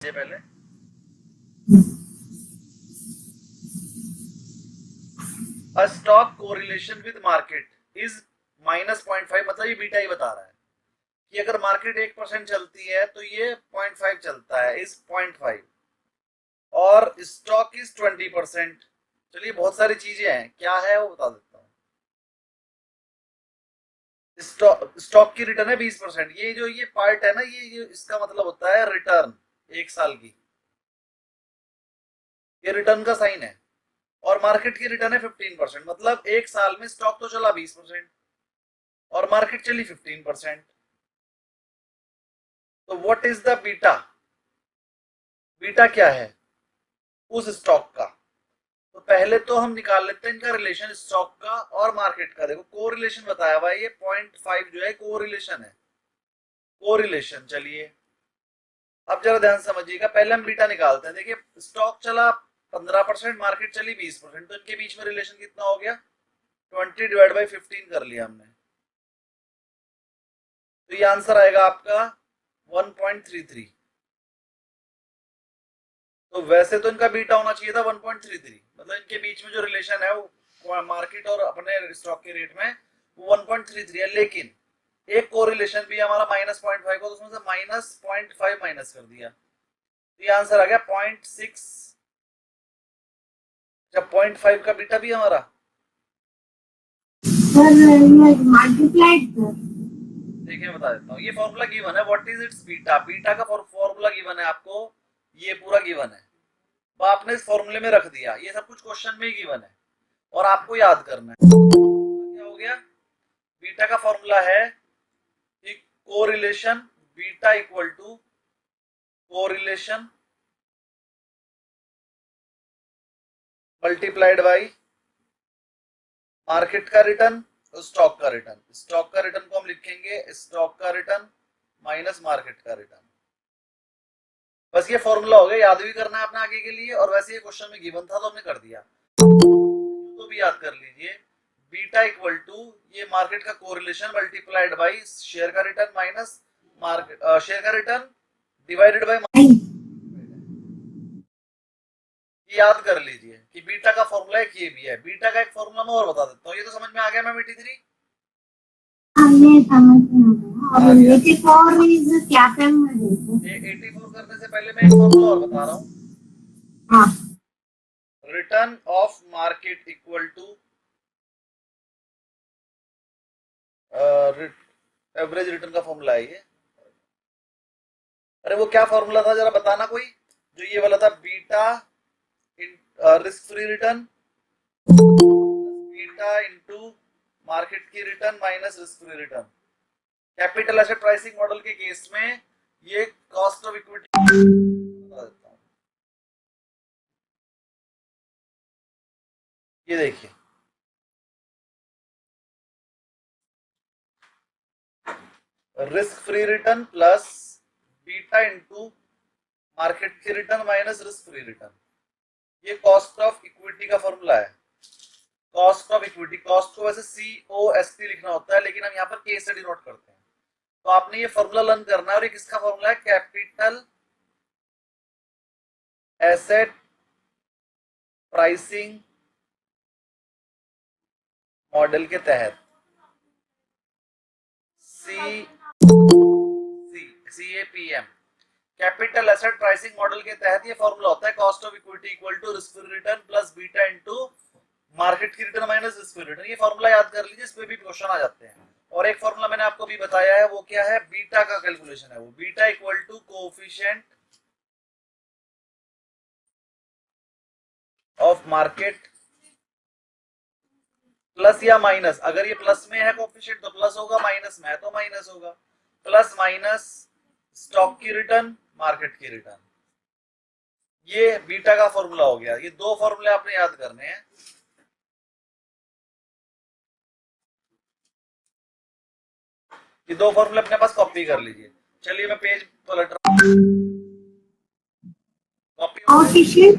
ये पहले a stock correlation with market is -0.5, मतलब ये बीटा ही बता रहा है कि अगर मार्केट 1% चलती है तो ये 0.5 चलता है, इज 0.5, और स्टॉक इज 20%। चलिए बहुत सारी चीजें हैं, क्या है वो बता देता हूँ। स्टॉक की रिटर्न है 20%। ये जो ये पार्ट है ना, ये इसका मतलब होता है रिटर्न 1 साल की, ये रिटर्न का साइन है। और मार्केट की रिटर्न है 15%, मतलब 1 साल में स्टॉक तो चला 20% और मार्केट चली 15%। तो what is the beta? Beta क्या है उस स्टॉक का? तो पहले तो हम निकाल लेते हैं इनका रिलेशन, स्टॉक का और मार्केट का। देखो को रिलेशन बताया हुआ है, ये 0.5 जो है को रिलेशन है, को रिलेशन। चलिए अब जरा ध्यान समझिएगा, पहले हम बीटा निकालते हैं। देखिए स्टॉक चला 15%, मार्केट चली 20%, तो इनके बीच में रिलेशन कितना हो गया? 20/15 कर लिया हमने। तो ये आंसर आएगा आपका 1.33। तो वैसे तो इनका बीटा होना चाहिए था 1.33, मतलब इनके बीच में जो रिलेशन है वो मार्केट और अपने स्टॉक के रेट में वो 1.33 है। लेकिन एक कोरिलेशन भी हमारा -0.5 को, तो उसमें से -0.5 माइनस कर दिया, तो ये आंसर आ गया 0.6। जब 0.5 का बीटा भी हमारा देखिए बता देता हूँ। ये फॉर्मूला गिवन है, what is it's beta. Beta का फॉर्मूला गिवन है आपको, ये पूरा गिवन है, तो आपने इस फॉर्मूले में रख दिया। ये सब कुछ क्वेश्चन में ही गिवन है और आपको याद करना है। क्या हो गया? बीटा का फॉर्मूला है correlation, beta equal to correlation multiplied by market का रिटर्न, स्टॉक का रिटर्न। स्टॉक का रिटर्न को हम लिखेंगे स्टॉक का रिटर्न माइनस मार्केट का रिटर्न। बस ये फॉर्मूला हो गया, याद भी करना है अपने आगे के लिए, और वैसे ये क्वेश्चन में गिवन था तो हमने कर दिया, तो भी याद कर लीजिए। बीटा इक्वल टू ये मार्केट का कोरिलेशन मल्टीप्लाइड बाई शेयर का रिटर्न माइनस मार्केट शेयर का रिटर्न डिवाइडेड बाई। याद कर लीजिए कि बीटा का फॉर्मूला एक ये भी है। बीटा का एक फॉर्मूला मैं और बता देता हूँ, ये तो समझ में आ गया मैम 83। हमने समझ में आ गया। 84 इज क्या टर्म में देखो। ये 84 करने से पहले मैं एक फॉर्मूला और बता रहा हूँ। हाँ return of market equal to average return का फॉर्मूला है ये। अरे वो क्या फॉर्मूला था जरा बताना कोई, जो ये वाला था, beta risk free return beta into market की return minus risk free return. Capital asset pricing model के केस में ये कॉस्ट ऑफ इक्विटी बता देता हूँ। ये देखिए risk free return plus beta into market की return minus risk free return, ये कॉस्ट ऑफ इक्विटी का फॉर्मूला है। कॉस्ट ऑफ इक्विटी, कॉस्ट को वैसे COST लिखना होता है, लेकिन हम यहाँ पर K से डिनोट करते हैं। तो आपने ये फॉर्मूला लर्न करना है, और ये किसका फॉर्मूला है? कैपिटल एसेट प्राइसिंग मॉडल के तहत CAPM, capital asset pricing model के तहत ये फॉर्मूला होता है cost of equity equal to risk free return plus beta into market की return minus risk free return. ये फॉर्मूला याद कर लीजिए, इस पे भी क्वेश्चन आ जाते हैं। और एक फॉर्मूला मैंने आपको भी बताया है, वो क्या है? बीटा का कैलकुलेशन है, वो beta equal to coefficient of market plus या माइनस। अगर ये प्लस में है कोएफिशिएंट तो प्लस होगा, माइनस में है तो माइनस होगा। प्लस माइनस स्टॉक की रिटर्न मार्केट की रिटर्न, ये बीटा का फॉर्मूला हो गया। ये दो फॉर्मूले आपने याद करने हैं। ये दो फॉर्मूले अपने पास कॉपी कर लीजिए। चलिए मैं पेज पलट रहा हूँ। Coefficient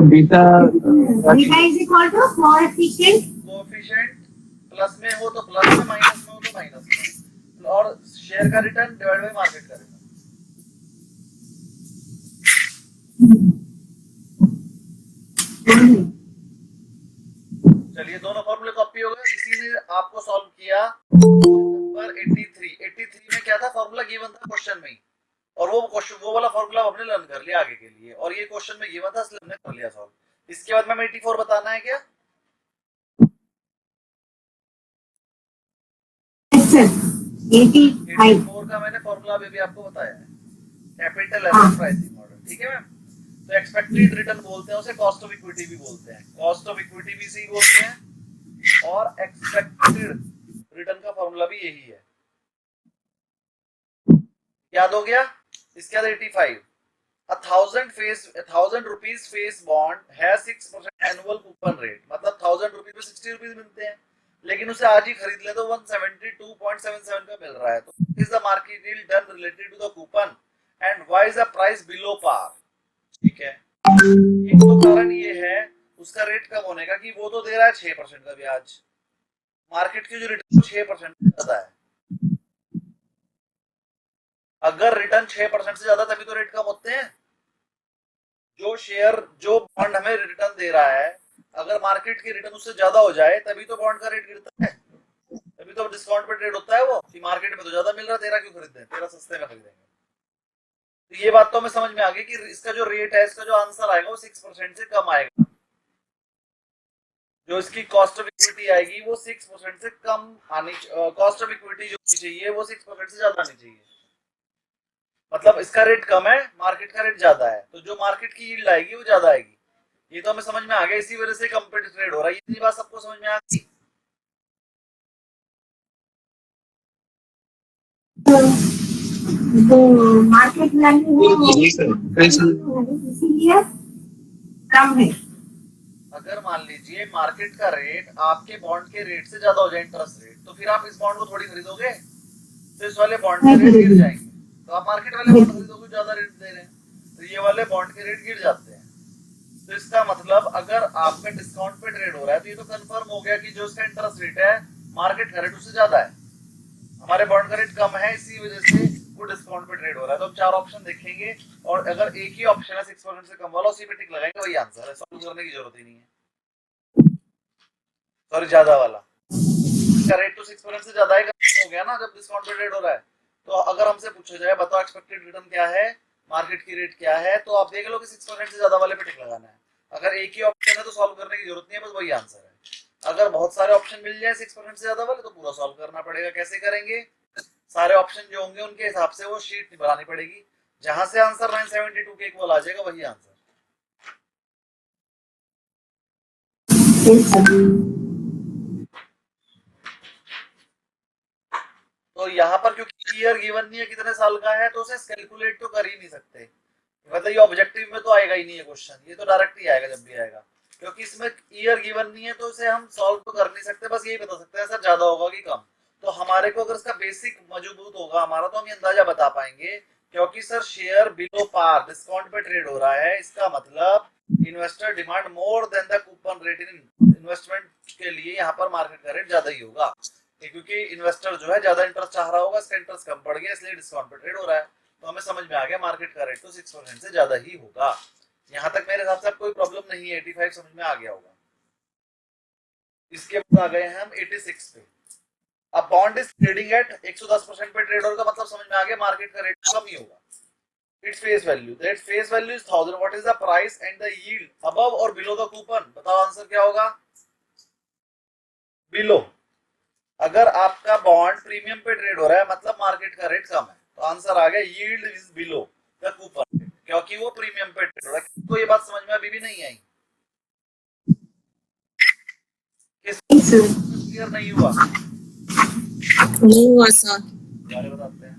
beta beta is equal to coefficient plus में हो तो प्लस में, माइनस में हो तो माइनस में, और शेयर का रिटर्न डिवाइड बाय मार्केट का रिटर्न। चलिए दोनों फॉर्मूले कॉपी हो गए। इसी ने आपको सॉल्व किया नंबर 83 में क्या था फॉर्मूला गिवन था क्वेश्चन में ही, और वो क्वेश्चन वो वाला फॉर्मूला हमने लर्न कर लिया आगे के लिए, और ये क्वेश्चन में गिवन था इसलिए हमने कर लिया सॉल्व। इसके बाद में 84 बताना है क्या? Yes, sir. 85. 84 का मैंने फॉर्मूला अभी आपको बताया है, कैपिटल एसेट प्राइसिंग मॉडल, ठीक है मैम। तो एक्सपेक्टेड रिटर्न बोलते हैं उसे, कॉस्ट ऑफ इक्विटी भी बोलते हैं, कॉस्ट ऑफ इक्विटी भी इसी बोलते हैं, और एक्सपेक्टेड रिटर्न का फॉर्मूला भी यही है। याद हो गया? इसके बाद 85 1000 रुपीज फेस बॉन्ड है 6% एनुअल कूपन रेट, मतलब 1000 रुपीज में 60 रुपीज मिलते हैं, लेकिन उसे आज ही खरीद ले तो 172.77 का मिल रहा है। तो is the market deal done related to the coupon and why is the price below par? ठीक है, एक तो कारण ये है उसका रेट कम होने का कि वो तो दे रहा है 6% का ब्याज, मार्केट की जो रिटर्न 6% ज्यादा है। अगर रिटर्न 6% से ज्यादा तभी तो रेट कम होते हैं। जो शेयर जो बॉन्ड हमें रिटर्न दे रहा है, अगर मार्केट की रिटर्न उससे ज्यादा हो जाए तभी तो बॉन्ड का रेट गिरता है, तभी तो डिस्काउंट पे ट्रेड होता है वो, कि मार्केट में तो ज्यादा मिल रहा है, तेरा क्यों खरीदते हैं, तेरा सस्ते में खरीदेंगे। तो ये बात तो हमें समझ में आ गई कि इसका जो रेट है, इसका जो आंसर आएगा वो 6% से कम आएगा, जो इसकी कॉस्ट ऑफ इक्विटी आएगी वो 6% से कम आनी, कॉस्ट ऑफ इक्विटी जो चाहिए वो 6% से ज्यादा आनी चाहिए। मतलब इसका रेट कम है, मार्केट का रेट ज्यादा है, तो जो मार्केट की यील्ड आएगी वो ज्यादा आएगी। ये तो हमें समझ में आ गया, इसी वजह से कंपेटिटिव ट्रेड हो रहा है। ये बात सबको समझ में आ गई? तो मार्केट वैल्यू इसीलिए कम है। अगर मान लीजिए मार्केट का रेट आपके बॉन्ड के रेट से ज्यादा हो जाए, इंटरेस्ट रेट, तो फिर आप इस बॉन्ड को थोड़ी खरीदोगे, तो इस वाले बॉन्ड के रेट गिर जाएंगे, तो आप मार्केट वाले बॉन्ड खरीदोगे ज्यादा रेट दे रहे हैं, तो ये वाले बॉन्ड के रेट गिर जाते हैं। तो इसका मतलब अगर आपका डिस्काउंट पे ट्रेड हो रहा है तो ये तो कंफर्म हो गया कि जो इसका इंटरेस्ट रेट है मार्केट का रेट उससे ज्यादा है, हमारे बॉन्ड का रेट कम है, इसी वजह से वो डिस्काउंट पे ट्रेड हो रहा है। तो हम 4 ऑप्शन देखेंगे और अगर एक ही ऑप्शन है 6% से कम वाला, उसी पे टिक लगाएंगे, वही आंसर है, सॉल्व करने की जरूरत ही नहीं है। सॉरी, ज्यादा वाला, इसका रेट तो 6% से ज्यादा ही हो गया ना जब डिस्काउंट पे ट्रेड हो रहा है। तो अगर हमसे पूछा जाए बताओ एक्सपेक्टेड रिटर्न क्या है, मार्केट की रेट क्या है, तो आप देख लो कि 6% से ज्यादा वाले पे टिक लगाना है। अगर एक ही ऑप्शन है तो सॉल्व करने की जरूरत नहीं है, बस वही आंसर है। अगर बहुत सारे ऑप्शन मिल जाए 6% से ज्यादा वाले तो पूरा सॉल्व करना पड़ेगा। कैसे करेंगे? सारे ऑप्शन जो होंगे उनके हिसाब से वो शीट बनानी पड़ेगी, जहां से आंसर 972 के इक्वल आ जाएगा वही आंसर। तो यहाँ पर क्योंकि ईयर गिवन नहीं है कितने साल का है, तो उसे कैलकुलेट तो कर ही नहीं सकते, मतलब ये ऑब्जेक्टिव में तो आएगा ही नहीं है क्वेश्चन, ये तो डायरेक्ट ही आएगा जब भी आएगा, क्योंकि इसमें ईयर गिवन नहीं है तो इसे हम सॉल्व तो कर नहीं सकते, बस यही बता सकते हैं सर ज्यादा होगा कि कम। तो हमारे को अगर इसका बेसिक मजबूत होगा हमारा तो हम ये अंदाजा बता पाएंगे, क्योंकि sir share below par discount पे ट्रेड हो रहा है, इसका मतलब investor demand more than the coupon rate in investment के लिए यहाँ पर मार्केट का रेट ज्यादा ही होगा, क्योंकि इन्वेस्टर जो है ज्यादा इंटरेस्ट चाह रहा होगा, इसका इंटरेस्ट कम पड़ गया इसलिए डिस्काउंट पे ट्रेड हो रहा है। तो हमें समझ में आ गया मार्केट का रेट तो 6% से ज्यादा ही होगा। यहाँ तक मेरे हिसाब से कोई प्रॉब्लम नहीं है, 85 समझ में आ गया होगा। इसके बाद आ गए हैं हम 86 पे। अब बॉन्ड इज ट्रेडिंग एट 110% पे ट्रेड होगा, मतलब समझ में आ गया मार्केट का रेट कम ही होगा। Its face value, that face value is 1000, what is the price and the yield above और बिलो द कूपन? बताओ आंसर क्या होगा? बिलो। अगर आपका बॉन्ड प्रीमियम पे ट्रेड हो रहा है मतलब मार्केट का रेट कम है, तो आंसर आ गया yield is below the coupon rate, क्योंकि वो प्रीमियम पे ट्रेड हो रहा है। तो ये बात समझ में अभी भी नहीं आई, क्लियर नहीं हुआ? नहीं हुआ सर। बारे बताते हैं।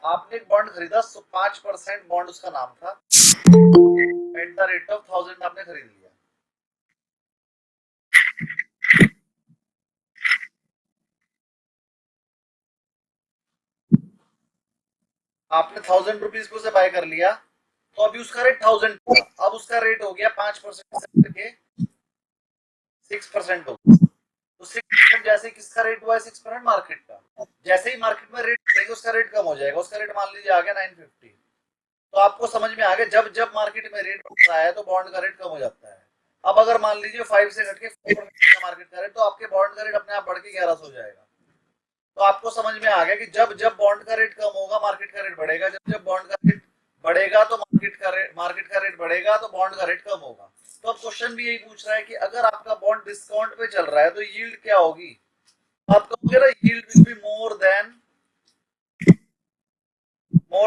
आपने एक बॉन्ड खरीदा, 5% बॉन्ड उसका नाम था, एट द रेट ऑफ 1000 आपने खरीद लिया। आपने 1000 रुपीज को से बाय कर लिया, तो अभी उसका रेट 1000 था, अब उसका रेट हो गया 5% के 6% हो गया, तो तो 6% जैसे किसका रेट हुआ है 6% मार्केट का, जैसे ही मार्केट में रेट बढ़ेगा उसका रेट कम हो जाएगा, उसका रेट मान लीजिए आ गया 950। तो आपको समझ में आ गया जब जब मार्केट में रेट बढ़ता है तो बॉन्ड का रेट कम हो जाता है। अब अगर मान लीजिए 5 से घट के 4% मार्केट का रेट, तो आपके बॉन्ड का रेट अपने आप बढ़ के 1100 हो जाएगा। तो आपको समझ में आ गया कि जब जब बॉन्ड का रेट कम होगा मार्केट का रेट बढ़ेगा, जब जब बॉन्ड का रेट बढ़ेगा तो मार्केट का रेट बढ़ेगा तो बॉन्ड का रेट कम होगा। तो अब क्वेश्चन भी यही पूछ रहा है कि अगर आपका बॉन्ड डिस्काउंट पे चल रहा है तो यील्ड क्या होगी। आप कहोगे ना yield will be more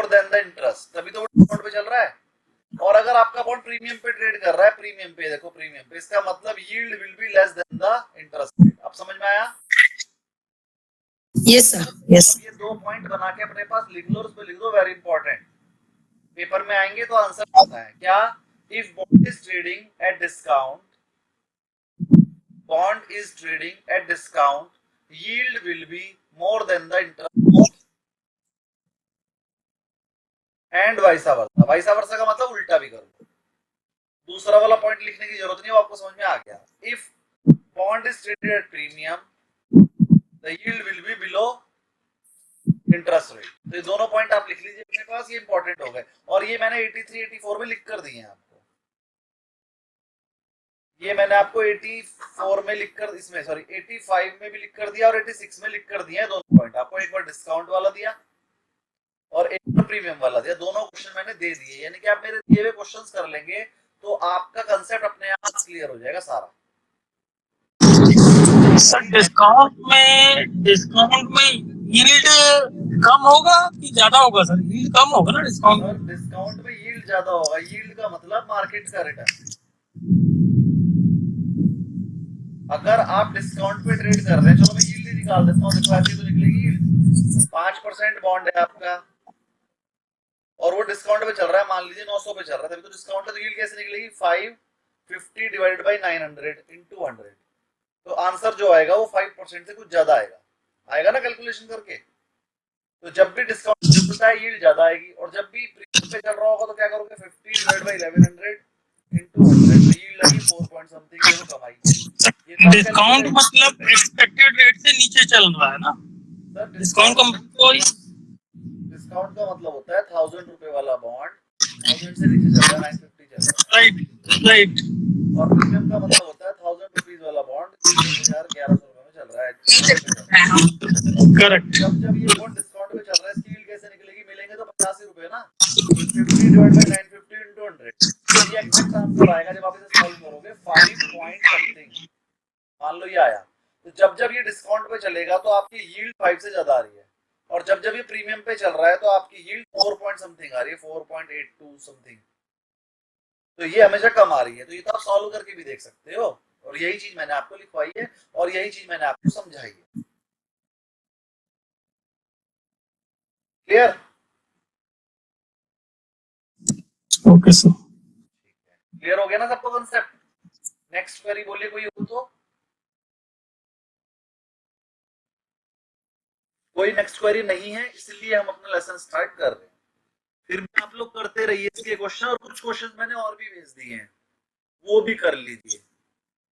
than the interest, तभी तो वो डिस्काउंट पे चल रहा है। और अगर आपका बॉन्ड प्रीमियम पे ट्रेड कर रहा है, प्रीमियम पे देखो, प्रीमियम पे, इसका मतलब yield will be less than the interest rate. अब समझ में आया? Yes sir, yes. अब ये 2 पॉइंट बना के अपने पास लिख लो और उस पे लिख दो वेरी इंपॉर्टेंट, पेपर में आएंगे तो आंसर आता है क्या। If bond is trading at discount, bond is trading at discount, yield will be more than the interest and vice versa. Vice versa का मतलब उल्टा भी करो। दूसरा वाला पॉइंट लिखने की जरूरत नहीं, वो आपको समझ में आ गया। If bond is traded at premium, the yield will be below interest rate. तो ये दोनों पॉइंट आप लिख लीजिए अपने पास, ये इंपॉर्टेंट हो गए। और ये मैंने 83 84 में लिख कर दिए हैं आपको, ये मैंने आपको 84 में लिख कर, इसमें सॉरी 85 में भी लिख कर दिया और 86 में लिख कर दिया है दोनों पॉइंट। आपको एक बार डिस्काउंट वाला दिया और एक बार प्रीमियम वाला दिया, दोनों क्वेश्चन मैंने दे दिए। यानी कि आप मेरे दिए हुए क्वेश्चंस कर लेंगे तो आपका कंसेप्ट अपने आप क्लियर हो जाएगा सारा। सर डिस्काउंट में यील्ड कम होगा कि ज्यादा होगा? सर यील्ड कम होगा ना डिस्काउंट सर में? डिस्काउंट में यील्ड ज्यादा होगा, यील्ड का मतलब मार्केट का रिटर्न। अगर आप डिस्काउंट पे ट्रेड कर रहे हैं, चलो मैं यील्ड ही निकाल देता हूँ, देखो ऐसी तो निकलेगी यील्ड। 5% बॉन्ड है आपका और वो डिस्काउंट पे चल रहा है, मान लीजिए 900 पे चल रहा है, तभी तो डिस्काउंट है। तो यील्ड कैसे निकलेगी, 550 डिवाइडेड बाई 900 इंटू 100। तो आंसर जो आएगा वो 5% से कुछ ज्यादा आएगा, आएगा ना कैलकुलेशन करके। तो जब भी डिस्काउंट मिलता है यील्ड ज्यादा आएगी, और जब भी प्रीमियम पे चल रहा होगा तो क्या करोगे, 50 डिवाइड बाई 1100 इंटू 100, तो यील्ड आई 4 पॉइंट समथिंग, देखो कमाई। ये तो आप डिस्काउंट मतलब एक्सपेक्टेड रेट से नीचे चल रहा है ना? सर डिस्काउंट का मतलब डिस्काउंट का मतलब होता है 1000 रुपए वाला बॉन्ड 1000 से नीचे चल रहा है, 950 चल रहा है। Right right. और प्रीमियम का मतलब होता है 1000 रुपीज वाला बॉन्ड 1100 रुपए में चल रहा है, 1100 पे चल रहा है। करेक्ट। जब जब ये बॉन्ड डिस्काउंट पे चल रहा है, इसकी यील्ड कैसे निकलेगी, मिलेंगे तो 85 रुपए ना, 50 डिवाइड बाई 950 इंटू 100। तो ये एग्जैक्ट आंसर आएगा जब आप इसे सॉल्व करोगे, 5 पॉइंट समथिंग, मान लो ये आया। तो जब जब ये डिस्काउंट पे चलेगा तो आपकी यील्ड 5 से ज्यादा आ रही है, और जब जब ये प्रीमियम पे चल रहा है तो आपकी यील्ड 4 पॉइंट समथिंग आ रही है, 4.82 समथिंग। तो ये हमेशा कम आ रही है। तो ये तो आप सॉल्व करके भी देख सकते हो, और यही चीज मैंने आपको लिखवाई है और यही चीज मैंने आपको समझाई है। क्लियर? Okay sir. क्लियर हो गया ना सबको कंसेप्ट? नेक्स्ट क्वेरी बोलिए कोई हो तो। कोई नेक्स्ट क्वेरी नहीं है, इसलिए हम अपना लेसन स्टार्ट कर रहे हैं। फिर भी आप लोग करते रहिए इसके क्वेश्चन, और कुछ क्वेश्चन मैंने और भी भेज दिए हैं, वो भी कर लीजिए,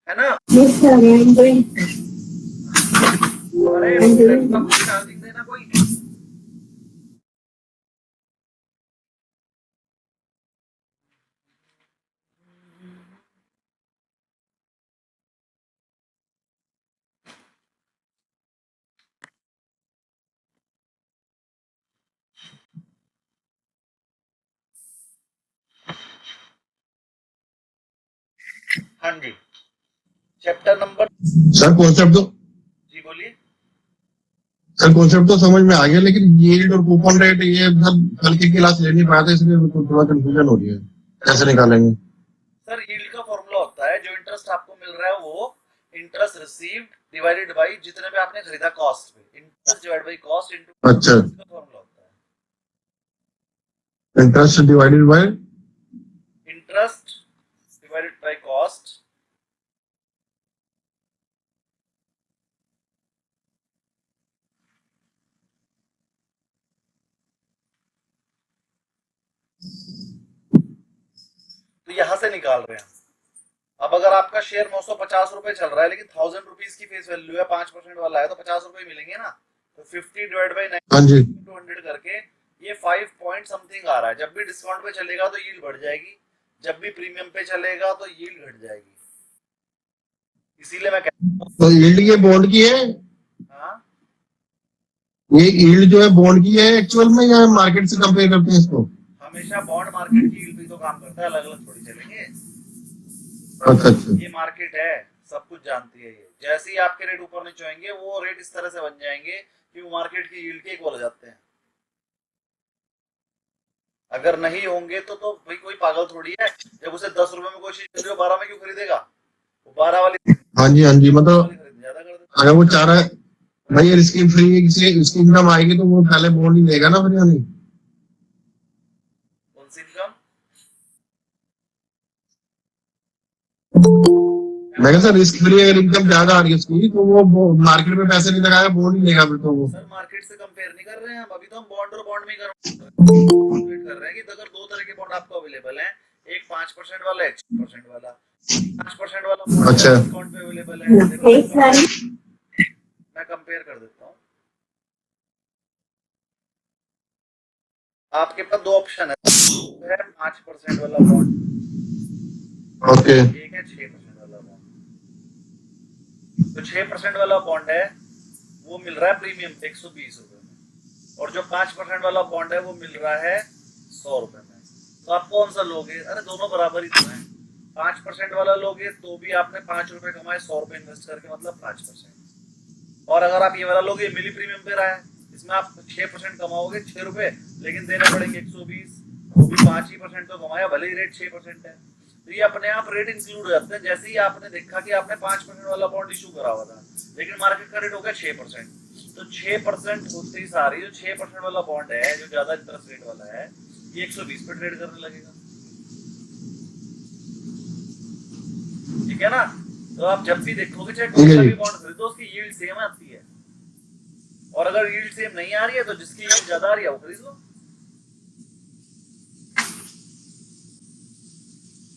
है ना। Yes, sir. I'm doing. अरे I'm doing. लैपटॉप की चार्जिंग देना कोई। हाँ जी, चैप्टर नंबर, सर कॉन्सेप्ट तो जी बोलिए। सर कॉन्सेप्ट तो समझ में आ गया, लेकिन यील्ड और कूपन रेट ये सब कल की क्लास ले नहीं पाया था, इसलिए मेरे को थोड़ा कंफ्यूजन हो रही है, कैसे निकालेंगे। सर यील्ड का फॉर्मूला होता है, जो इंटरेस्ट आपको मिल रहा है वो इंटरेस्ट रिसीव्ड डिवाइडेड बाय जितने पे आपने खरीदा कॉस्ट पे, interest divided by cost into, अच्छा, इसका फॉर्मूला होता है interest divided by interest divided by cost तो यहां से निकाल रहे हैं। अब अगर आपका शेयर 950 रुपए चल रहा है लेकिन 1000 रुपीज की फेस वैल्यू है, 5% वाला है, तो 50 रुपए मिलेंगे ना। तो 50 डिवाइड बाई हाँ जी 200 करके ये 5 पॉइंट समथिंग आ रहा है। जब भी डिस्काउंट पे चलेगा तो यील्ड बढ़ जाएगी, जब भी प्रीमियम पे चलेगा तो यील्ड घट जाएगी। इसीलिए मैं कहता तो यील्ड ये बॉन्ड की है, हूँ हाँ, ये यील्ड जो है बॉन्ड की है एक्चुअल में, या मार्केट से कंपेयर करते हैं इसको? हमेशा बॉन्ड मार्केट की यील्ड भी तो काम करता है, अलग अलग थोड़ी चलेंगे। अच्छा अच्छा। ये मार्केट है, सब कुछ जानती है ये। जैसे ही आपके रेट ऊपर नीचे होंगे वो रेट इस तरह से बन जाएंगे कि वो मार्केट की यील्ड के इक्वल हो जाते हैं। अगर नहीं होंगे तो भाई कोई पागल थोड़ी है, जब उसे 10 रुपए में कोई चीज मिल रही हो 12 में क्यों खरीदेगा? वो 12 वाली हाँ जी मतलब खरीद ज्यादा कर देता अगर वो चाह रहा है भाई ये स्कीम फ्री से इसकी इनकम आएगी तो वो पहले बॉन्ड ही लेगा ना फिर, यानी कौन सी इनकम? मैं कहा सर रिस्क फ्री अगर इनकम ज्यादा आ रही है उसकी तो वो मार्केट में पैसे नहीं लगाएगा, बॉन्ड ही लेगा फिर तो वो। सर मार्केट से कंपेयर नहीं कर रहे हैं हम, अभी तो हम बॉन्ड और बॉन्ड में कर रहे हैं कि अगर दो तरह के बॉन्ड आपको अवेलेबल हैं, एक 5% वाला, एक 6% वाला। 5% वाला बॉन्ड अच्छा डिस्काउंट पे अवेलेबल है, देखो मैं कंपेयर कर देता हूँ। आपके पास दो ऑप्शन है, 5% वाला बॉन्ड, ओके एक है 6% वाला बॉन्ड। तो 6% वाला बॉन्ड है वो मिल रहा है प्रीमियम पे 120 रुपए में, और जो 5% वाला बॉन्ड है वो मिल रहा है 100 रुपए में। तो आप कौन सा लोगे? अरे दोनों बराबर ही तो है। 5% वाला लोगे तो भी आपने 5 रुपए कमाए 100 रुपए इन्वेस्ट करके, मतलब 5%। और अगर आप ये वाला लोगे, मिली प्रीमियम पे रहा है, इसमें आप 6% कमाओगे 6 रुपए, लेकिन देने पड़ेंगे 120, वो भी 5% तो कमाया, भले ही रेट 6% है। तो ये अपने आप रेट इंक्लूड हो जाते हैं। जैसे ही आपने देखा कि आपने 5% वाला बॉन्ड इशू करा हुआ था लेकिन मार्केट का रेट हो गया 6%, तो 6% होते ही सारी जो 6% वाला बॉन्ड है जो ज्यादा इंटरेस्ट रेट वाला है ये 120 पे ट्रेड करने लगेगा। ठीक है ना? तो आप जब भी देखोगे चाहे कोई सा भी बॉन्ड खरीदो उसकी यील्ड सेम आती है, और अगर यील्ड सेम नहीं आ रही है तो जिसकी यील्ड ज्यादा आ रही है वो खरीद लो।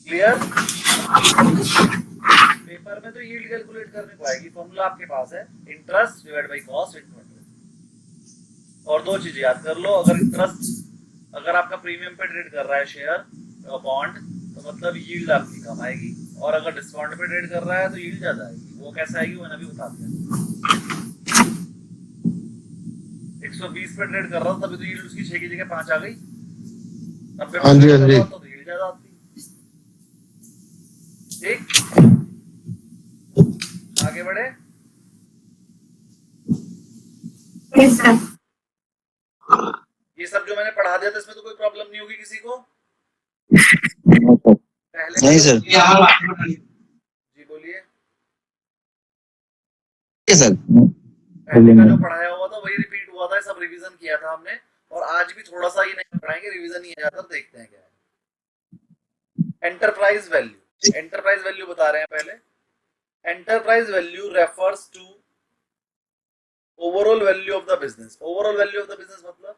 क्लियर? पेपर में तो यील्ड कैलकुलेट करने को आएगी, फॉर्मूला आपके पास है, interest divide by cost into 100। और दो चीज याद कर लो, अगर इंटरेस्ट, अगर आपका प्रीमियम पे ट्रेड कर रहा है शेयर बॉन्ड तो मतलब यील्ड आपकी कम आएगी, और अगर डिस्काउंट पे ट्रेड कर रहा है तो यील्ड ज्यादा आएगी। वो कैसे आएगी मैंने अभी बता दिया। 120 पे ट्रेड कर रहा था तभी तो यील्ड उसकी 6 की जगह 5 आ गई। 90 हाँ जी हाँ जी तो यील्ड ज्यादा आती। ठीक, आगे बढ़े। Yes, sir. ये सब जो मैंने पढ़ा दिया था इसमें तो कोई प्रॉब्लम नहीं होगी किसी को? पहले नहीं सर। जी बोलिए। सर पहले का जो पढ़ाया हुआ था वही रिपीट हुआ था, सब रिवीजन किया था हमने, और आज भी थोड़ा सा ही नहीं पढ़ाएंगे, रिवीजन ही है ज्यादा। देखते हैं क्या है। एंटरप्राइज वैल्यू, एंटरप्राइज वैल्यू बता रहे हैं पहले। Enterprise value refers to overall value of the business. Overall value of the business मतलब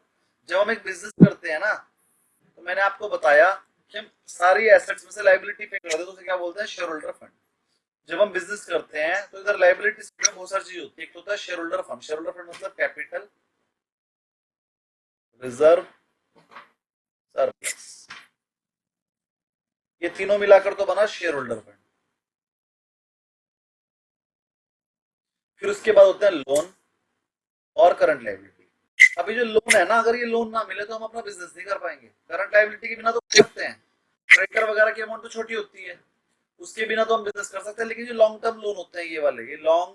जब हम एक बिजनेस करते हैं ना, तो मैंने आपको बताया कि हम सारी एसेट्स में से लायबिलिटी पे करते हैं, तो उसे क्या बोलते हैं? Share holder fund. जब हम बिजनेस करते हैं तो इधर लायबिलिटी में बहुत सारी चीज होती है। एक तो होता है share holder fund. Share holder fund मतलब कैपिटल, रिजर्व, सरप्लस, ये तीनों मिलाकर तो बना शेयर होल्डर फंड। फिर उसके बाद होते हैं लोन और करंट लायबिलिटी। अभी जो लोन है ना, अगर ये लोन ना मिले तो हम अपना बिजनेस नहीं कर पाएंगे। करंट लायबिलिटी के बिना तो कर सकते हैं, ट्रेक्टर वगैरह की अमाउंट तो छोटी होती है, उसके बिना तो हम बिजनेस कर सकते हैं। लेकिन जो लॉन्ग टर्म लोन होते हैं ये वाले, ये लॉन्ग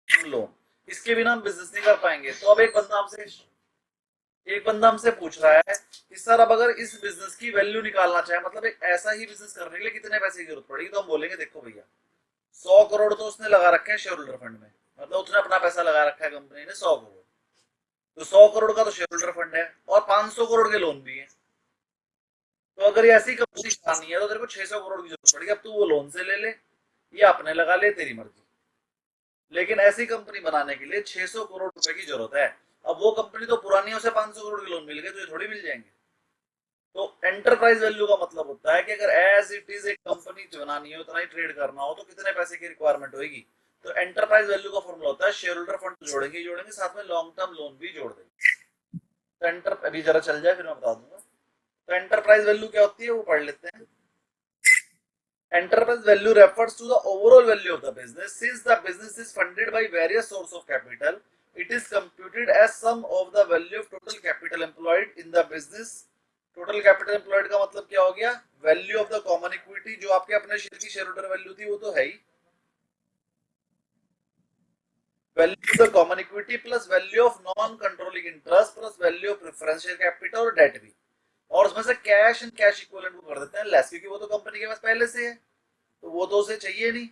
टर्म लोन, इसके बिना हम बिजनेस नहीं कर पाएंगे। तो अब एक बंदा हमसे पूछ रहा है कि सर अब अगर इस बिजनेस की वैल्यू निकालना चाहे, मतलब एक ऐसा ही बिजनेस करने के लिए कितने पैसे की जरूरत पड़ेगी, तो हम बोलेंगे देखो भैया 100 करोड़ तो उसने लगा रखे हैं शेयर होल्डर फंड में, मतलब उसने अपना पैसा लगा रखा है कंपनी ने 100 करोड़, तो 100 करोड़ का तो शेयर होल्डर फंड है, और 500 करोड़ के लोन भी है। तो अगर ये ऐसी कंपनी चलानी है तो तेरे को 600 करोड़ की जरूरत पड़ेगी। अब तू वो लोन से ले ले या अपने लगा ले, तेरी मर्जी। लेकिन ऐसी कंपनी बनाने के लिए 600 करोड़ रुपए की जरूरत है। अब वो कंपनी तो पुरानी है, उसे 500 करोड़ के लोन मिल गए, तो ये थोड़ी मिल जाएंगे। तो एंटरप्राइज वैल्यू का मतलब होता है कि अगर एज इट इज एक कंपनी बनानी हो, उतना ही ट्रेड करना हो, तो कितने पैसे की रिक्वायरमेंट होगी। तो एंटरप्राइज वैल्यू का फॉर्मूला होता है शेयर होल्डर फंड जोड़ेंगे साथ में लॉन्ग टर्म लोन भी जोड़ देंगे। तो एंटर अभी जरा चल जाए फिर मैं बता दूंगा। तो एंटरप्राइज वैल्यू क्या होती है वो पढ़ लेते हैं। Enterprise value refers to the overall value of the business. Since the business is funded by various sources of capital, it is computed as sum of the value of total capital employed in the business. Total capital employed का मतलब क्या हो गया? Value of the common equity, जो आपके अपने share की share holder value थी वो तो है ही। Value of the common equity plus value of non-controlling interest plus value of preference share capital और debt भी। और उसमें से कैश एंड कैश इक्विवेलेंट को कर देते हैं लेस, क्योंकि वो तो कंपनी के पास पहले से है, तो वो तो उसे चाहिए नहीं।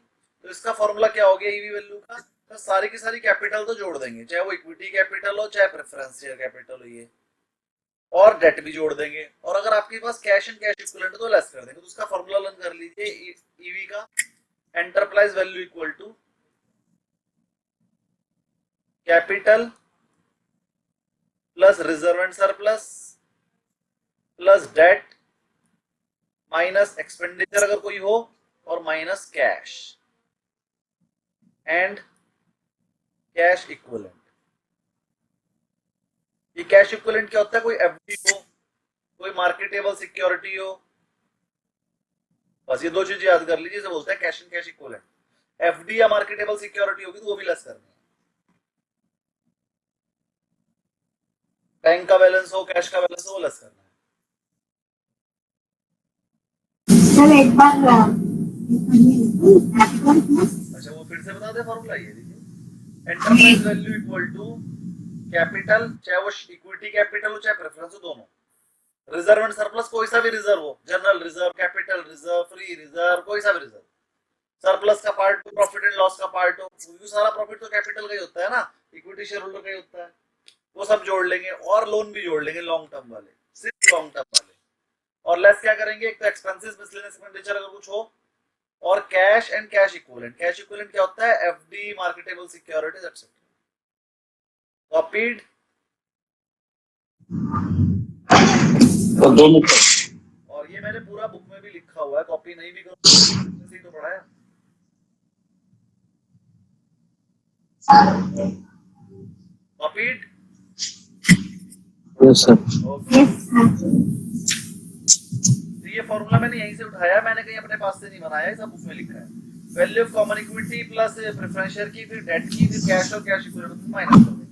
तो इसका फॉर्मूला क्या हो गया ईवी वैल्यू का? तो सारी की सारी कैपिटल तो जोड़ देंगे, चाहे वो इक्विटी कैपिटल हो चाहे प्रेफरेंस शेयर कैपिटल हो ये, और डेट भी जोड़ देंगे। और अगर आपके पास कैश एंड कैश इक्विवेलेंट तो लेस कर देंगे। तो उसका फॉर्मूला लर्न कर लीजिए ईवी का। Enterprise value equal to capital plus reserve and surplus plus debt minus expenditure अगर कोई हो और minus cash and cash equivalent. ये कैश इक्विवेलेंट क्या होता है? कोई एफडी हो, कोई मार्केटेबल सिक्योरिटी हो, बस ये दो चीजें याद कर लीजिए, इसे बोलते हैं cash and cash equivalent. FD या मार्केटेबल सिक्योरिटी होगी तो वो भी लेस करनी है। बैंक का बैलेंस हो, कैश का बैलेंस हो, वो लेस करना है। सर एक बार अच्छा वो फिर से बता दे फॉर्मूला, ये देखिए enterprise value equal to capital, चाहे वो इक्विटी कैपिटल हो चाहे प्रेफरेंस हो, दोनों। रिजर्व एंड सरप्लस कोई सा भी रिजर्व हो, general reserve, capital reserve, free reserve, कोई सा भी रिजर्व। सरप्लस का पार्ट हो, प्रॉफिट एंड लॉस का पार्ट हो, क्योंकि सारा प्रॉफिट तो कैपिटल का ही होता है ना, इक्विटी शेयर होल्डर का ही होता है, वो सब जोड़ लेंगे। और लोन भी जोड़ लेंगे लॉन्ग टर्म वाले, सिर्फ लॉन्ग टर्म वाले। और लेस क्या करेंगे? एक तो एक्सपेंसेस मिसलेनियस एक्सपेंडिचर अगर कुछ हो, और cash and cash equivalent. Cash equivalent क्या होता है? FD, marketable securities etcetera. Copied दोनों। और ये मैंने पूरा बुक में भी लिखा हुआ है, कॉपी नहीं भी करो तो तो पढ़ा है। कॉपीड? Yes sir. ओके। ये फॉर्मूला मैंने यहीं से उठाया, मैंने कहीं अपने पास से नहीं बनाया, ये सब बुक में लिखा है। Value of common equity plus preference share की, फिर डेट की, फिर कैश और कैश इक्विवेलेंट माइनस कर देंगे।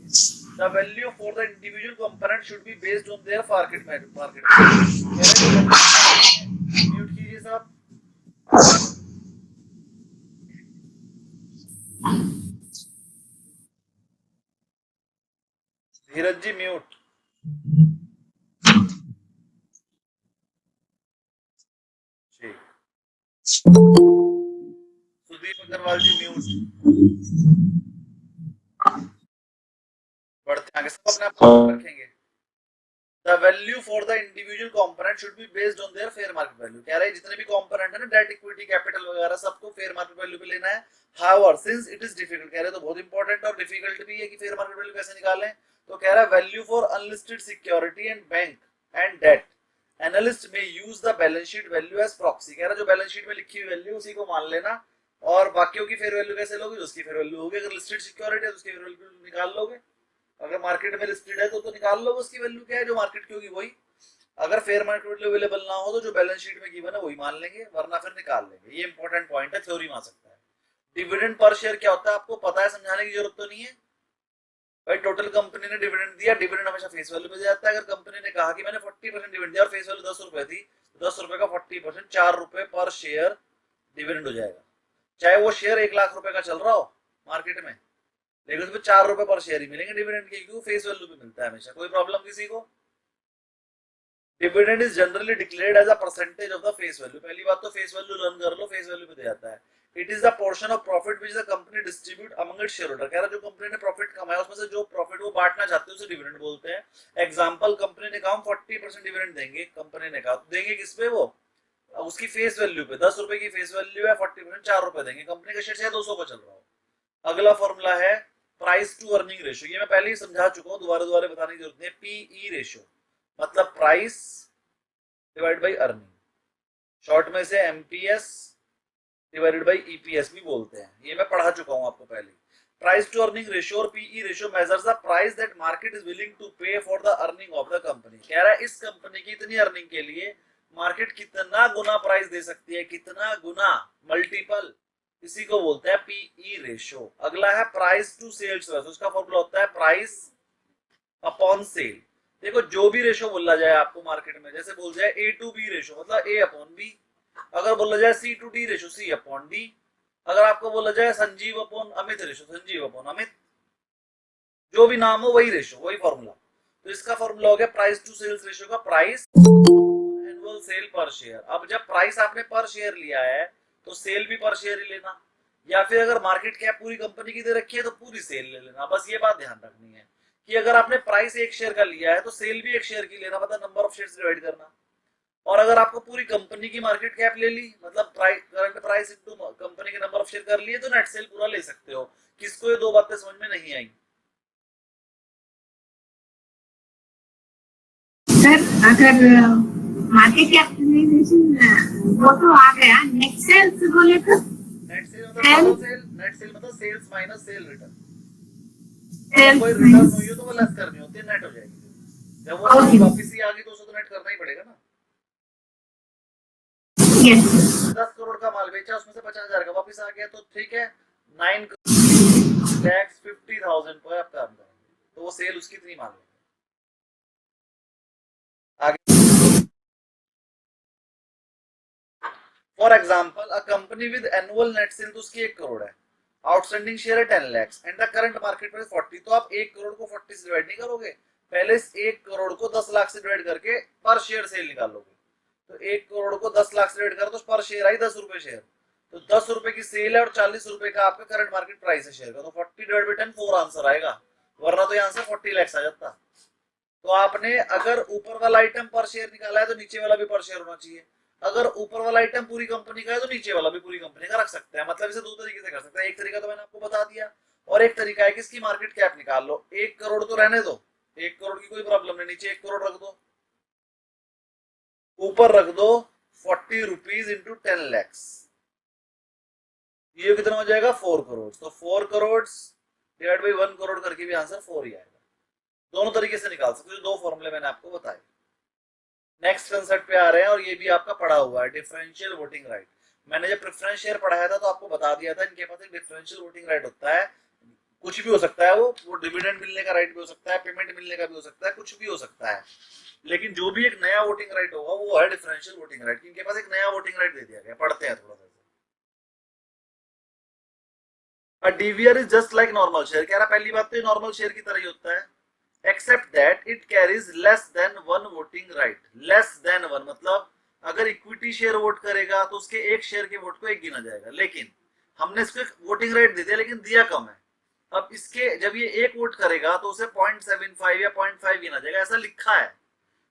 The value for the individual component should be based on their market mute कीजिए साहब। धीरज जी म्यूट। सुदीप अग्रवाल जी म्यूट। बढ़ते आगे, सब अपने आप रखेंगे। The value for the individual component should be based on their fair market value। कह रहे हैं जितने भी component है ना, डेट, इक्विटी, कैपिटल वगैरह, सबको फेयर मार्केट वैल्यू पे लेना है। However, since it is difficult, कह रहे हैं तो बहुत इंपॉर्टेंट और डिफिकल्ट भी है कि फेयर मार्केट वैल्यू कैसे निकालें। तो कह रहा है value for unlisted security and bank and debt, analyst में use the balance sheet value as proxy. कह रहा है जो बैलेंस शीट में लिखी हुई वैल्यू उसी को मान लेना, और बाकियों की फेयर वैल्यू कैसे लोगे? उसकी फेयर वैल्यू होगी। अगर लिस्टेड सिक्योरिटी है तो उसकी फेयर वैल्यू निकाल लोगे, अगर मार्केट में लिस्टेड है तो निकाल लो उसकी वैल्यू क्या है, जो मार्केट की होगी वही। अगर फेयर मार्केट वैल्यू अवेलेबल ना हो तो जो बैलेंस शीट में गिवन है वही मान लेंगे, वरना फिर निकाल लेंगे। ये इंपॉर्टेंट पॉइंट है, थ्योरी में आ सकता है। डिविडेंड पर शेयर क्या होता है आपको पता है, समझाने की जरूरत तो नहीं है भाई। टोटल कंपनी ने डिविडेंड दिया, डिविडेंड हमेशा फेस वैल्यू पे जाता है। अगर कंपनी ने कहा कि मैंने 40% डिविडेंड दिया और फेस वैल्यू 10 रुपए थी, 10 रुपए का 40% 4 रुपए पर शेयर डिविडेंड हो जाएगा। चाहे वो शेयर 1 लाख रुपए का चल रहा हो मार्केट में, लेकिन उसमें 4 रुपए पर शेयर ही मिलेंगे डिविडेंड के, क्योंकि फेस वैल्यू पे मिलता है हमेशा। कोई प्रॉब्लम किसी को? Dividend is generally declared as a percentage of the face value. पहली बात तो फेस वैल्यू लर्न कर लो, फेस वैल्यू पे दे जाता है। It is the portion of profit which the company distribute among its share holder. कह रहा है जो कंपनी ने प्रॉफिट कमाया उसमें से जो प्रॉफिट वो बांटना चाहते हैं उसे डिविडेंड बोलते हैं। एग्जांपल, कंपनी ने कहा हम 40% डिविडेंड देंगे, कंपनी ने कहा देंगे किस पे? वो उसकी फेस वैल्यू पे। 10 रुपए की फेस वैल्यू है, 40% 4 रुपए देंगे। कंपनी का शेयर चाहे 200 का चल रहा हो। अगला फॉर्मूला है प्राइस टू अर्निंग रेशियो। ये मैं पहले ही समझा चुका हूं, दोबारा बताने की जरूरत नहीं है। पीई रेशियो मतलब price divide by earning, short में से एमपीएस डिवाइडेड बाई ईपीएस भी बोलते हैं, ये मैं पढ़ा चुका हूं आपको पहले। प्राइस टू अर्निंग रेशियो और PE ratio measures the price that market is willing to pay for the earning of the company. कह रहा है इस कंपनी की इतनी अर्निंग के लिए मार्केट कितना गुना प्राइस दे सकती है, कितना गुना, मल्टीपल, इसी को बोलते हैं पीई रेशियो। अगला है प्राइस टू सेल्स रेशियो, उसका फॉर्मूला होता है प्राइस अपॉन सेल। देखो जो भी रेशियो बोला जाए आपको मार्केट में, जैसे बोल जाए ए टू बी रेशियो मतलब ए अपॉन बी, अगर बोला जाए C to D ratio C upon D, अगर आपको बोला जाए Sanjeev upon Amit ratio Sanjeev upon Amit, जो भी नाम हो वही रेशियो, वही फॉर्मूला। तो इसका फॉर्मूला हो गया प्राइस टू सेल्स रेशियो का प्राइस एनुअल सेल पर शेयर। अब जब प्राइस आपने पर शेयर लिया है तो सेल भी पर शेयर ही लेना, या फिर अगर मार्केट कैप पूरी कंपनी की दे रखी है तो पूरी सेल ले लेना। बस ये बात ध्यान रखनी है कि अगर आपने प्राइस एक शेयर का लिया है तो सेल भी एक शेयर की लेना, मतलब नंबर ऑफ शेयर्स डिवाइड करना। और अगर आपको पूरी कंपनी की मार्केट कैप ले ली, मतलब करंट प्राइस इनटू कंपनी के नंबर ऑफ शेयर कर लिए, तो नेट सेल पूरा ले सकते हो। किसको ये दो बातें समझ में नहीं आई? सर अगर मार्केट कैपिटलाइजेशन वो तो आ गया, नेट सेल्स बोले तो नेट सेल मतलब सेल्स माइनस सेल रिटर्न। कोई रिटर्न हुई हो तो वो लेस करनी होती है, नेट हो जाएगी। जब वो वापस ही आ गई तो उसे तो नेट करना ही पड़ेगा ना। 10 करोड़ का माल बेचा, उसमें से 50,000 का वापस आ गया तो ठीक है, 9,50,000 पर आप काम करेंगे तो वो सेल उसकी इतनी मान लेंगे। For example a company with annual net cell, तो उसकी 1 करोड़ है, आउटस्टैंडिंग शेयर है 10 lakh and the current market price 40, तो आप 1 करोड़ को 40 से डिवाइड नहीं करोगे, पहले इस 1 करोड़ को 10 लाख से डिवाइड करके पर शेयर सेल निकालोगे। तो 1 करोड़ को 10 लाख से डिवाइड करो तो पर शेयर आई 10 रुपए शेयर, तो 10 रुपए की सेल है और 40 रुपए का आपका करंट मार्केट प्राइस है शेयर का, तो 40 डिवाइड बाई 10 4 आंसर आएगा, वरना तो ये आंसर 40 लाख आ जाता। तो आपने अगर ऊपर वाला आइटम पर शेयर निकाला है तो नीचे वाला भी पर शेयर होना चाहिए, अगर ऊपर वाला आइटम पूरी कंपनी का है तो नीचे वाला भी पूरी कंपनी का रख सकते हैं। मतलब इसे दो तरीके से कर सकते हैं, एक तरीका तो मैंने आपको बता दिया, और एक तरीका है कि इसकी मार्केट कैप निकाल लो। 1 करोड़ तो रहने दो, 1 करोड़ की कोई प्रॉब्लम नहीं, नीचे 1 करोड़ रख दो, ऊपर रख दो 40 रुपीज इंटू 10 लैक्स, ये कितना हो जाएगा 4 करोड़। तो 4 करोड़ डिवाइड बाई 1 करोड़ करके भी आंसर 4 ही आएगा। दोनों तरीके से निकाल सकते हो, दो फॉर्मूले मैंने आपको बताए। नेक्स्ट कंसेप्ट पे आ रहे हैं और ये भी आपका पढ़ा हुआ है, डिफरेंशियल वोटिंग राइट। मैंने जब प्रेफरेंस शेयर पढ़ाया था तो आपको बता दिया था इनके पास एक डिफरेंशियल वोटिंग राइट होता है, कुछ भी हो सकता है, वो डिविडेंड मिलने का राइट भी हो सकता है, पेमेंट मिलने का भी हो सकता है, कुछ भी हो सकता है, लेकिन जो भी एक नया वोटिंग राइट होगा वो है डिफरेंशियल वोटिंग राइट। इनके पास एक नया वोटिंग राइट दे दिया गया, पढ़ते हैं थोड़ा सा। DVR is just like normal share, कह रहा पहली बात तो ये नॉर्मल शेयर की तरह ही होता है, except that it carries less than 1 voting right. Less than 1 मतलब अगर इक्विटी शेयर वोट करेगा तो उसके एक शेयर के वोट को 1 गिना जाएगा, लेकिन हमने इसको एक वोटिंग राइट दे दिया लेकिन दिया कम है। अब इसके जब ये 1 वोट करेगा तो उसे 0.75 या 0.5 गिना जाएगा, ऐसा लिखा है,